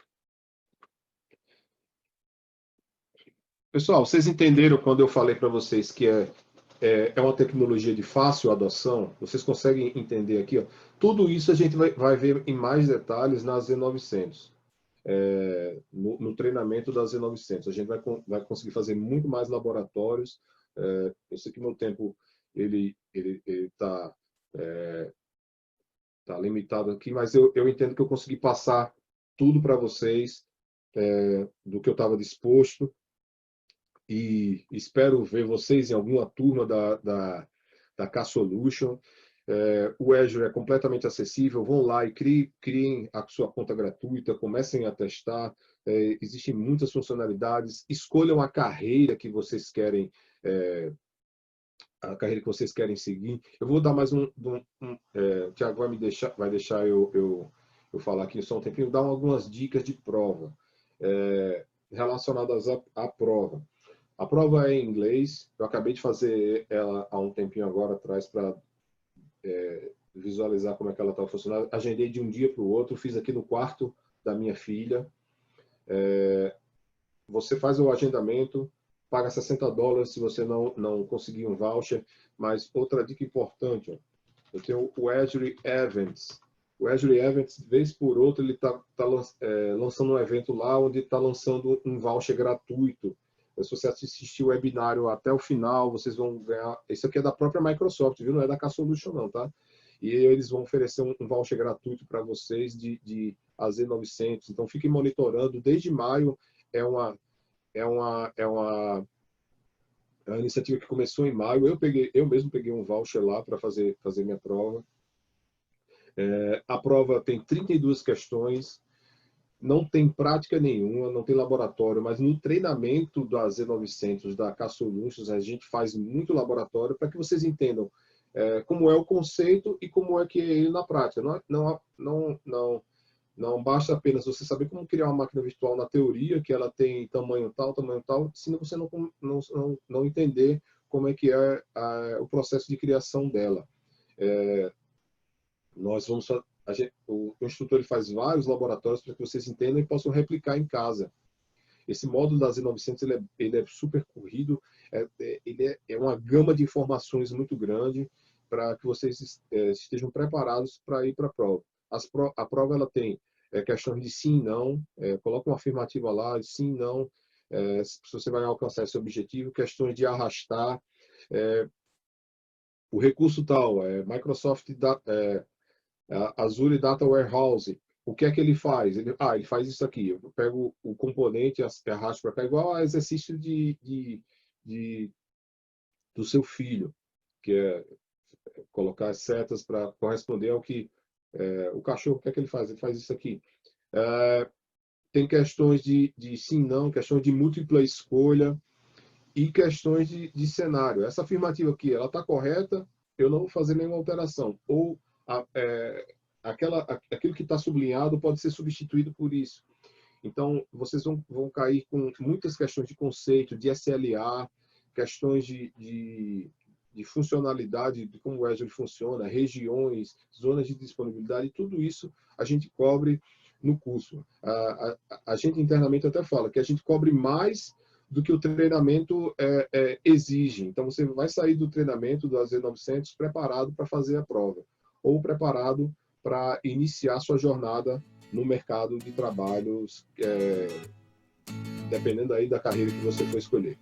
Pessoal, vocês entenderam quando eu falei para vocês que é uma tecnologia de fácil adoção? Vocês conseguem entender aqui? Ó? Tudo isso a gente vai ver em mais detalhes na Z900. No treinamento da Z900. A gente vai conseguir fazer muito mais laboratórios. Eu sei que meu tempo ele está tá limitado aqui, mas eu entendo que eu consegui passar tudo para vocês do que eu estava disposto. E espero ver vocês em alguma turma da K-Solution. O Azure é completamente acessível. Vão lá e criem a sua conta gratuita, comecem a testar. Existem muitas funcionalidades. Escolham a carreira que vocês querem seguir. Eu vou dar mais o Thiago vai deixar eu falar aqui só um tempinho, dar algumas dicas de prova relacionadas à prova. A prova é em inglês, eu acabei de fazer ela há um tempinho agora atrás para visualizar como é que ela está funcionando. Agendei de um dia para o outro, fiz aqui no quarto da minha filha. Você faz o agendamento, paga $60 se você não conseguir um voucher. Mas outra dica importante, ó, eu tenho o Azure Events. O Azure Events, vez por outra, ele está lançando um evento lá onde está lançando um voucher gratuito. Se você assistir o webinário até o final, vocês vão ganhar. Isso aqui é da própria Microsoft, viu? Não é da K-Solution, não, tá? E eles vão oferecer um voucher gratuito para vocês de AZ900. Então, fiquem monitorando. Desde maio, é uma iniciativa que começou em maio. Eu mesmo peguei um voucher lá para fazer minha prova. A prova tem 32 questões. Não tem prática nenhuma, não tem laboratório, mas no treinamento do AZ900, da K-Solutions, a gente faz muito laboratório para que vocês entendam como é o conceito e como é que é ele na prática. Não basta apenas você saber como criar uma máquina virtual na teoria, que ela tem tamanho tal, se você não entender como é que é o processo de criação dela. O instrutor ele faz vários laboratórios para que vocês entendam e possam replicar em casa. Esse módulo da Z900 ele é super corrido, ele é uma gama de informações muito grande para que vocês estejam preparados para ir para a prova. A prova ela tem questões de sim e não, coloca uma afirmativa lá, sim e não, se você vai alcançar esse objetivo, questões de arrastar, o recurso tal, Microsoft Azure Data Warehouse, o que é que ele faz? Ele faz isso aqui. Eu pego o componente, arrasto para cá, igual a exercício do seu filho, que é colocar as setas para corresponder ao que o cachorro, o que é que ele faz? Ele faz isso aqui. Tem questões de sim, não, questões de múltipla escolha e questões de cenário. Essa afirmativa aqui, ela está correta, eu não vou fazer nenhuma alteração. Ou aquilo que está sublinhado pode ser substituído por isso. Então, vocês vão cair com muitas questões de conceito, de SLA, questões de funcionalidade, de como o Azure funciona, regiões, zonas de disponibilidade, tudo isso a gente cobre no curso. A gente internamente até fala que a gente cobre mais do que o treinamento exige. Então, você vai sair do treinamento do AZ900 preparado para fazer a prova, ou preparado para iniciar sua jornada no mercado de trabalhos, dependendo aí da carreira que você for escolher.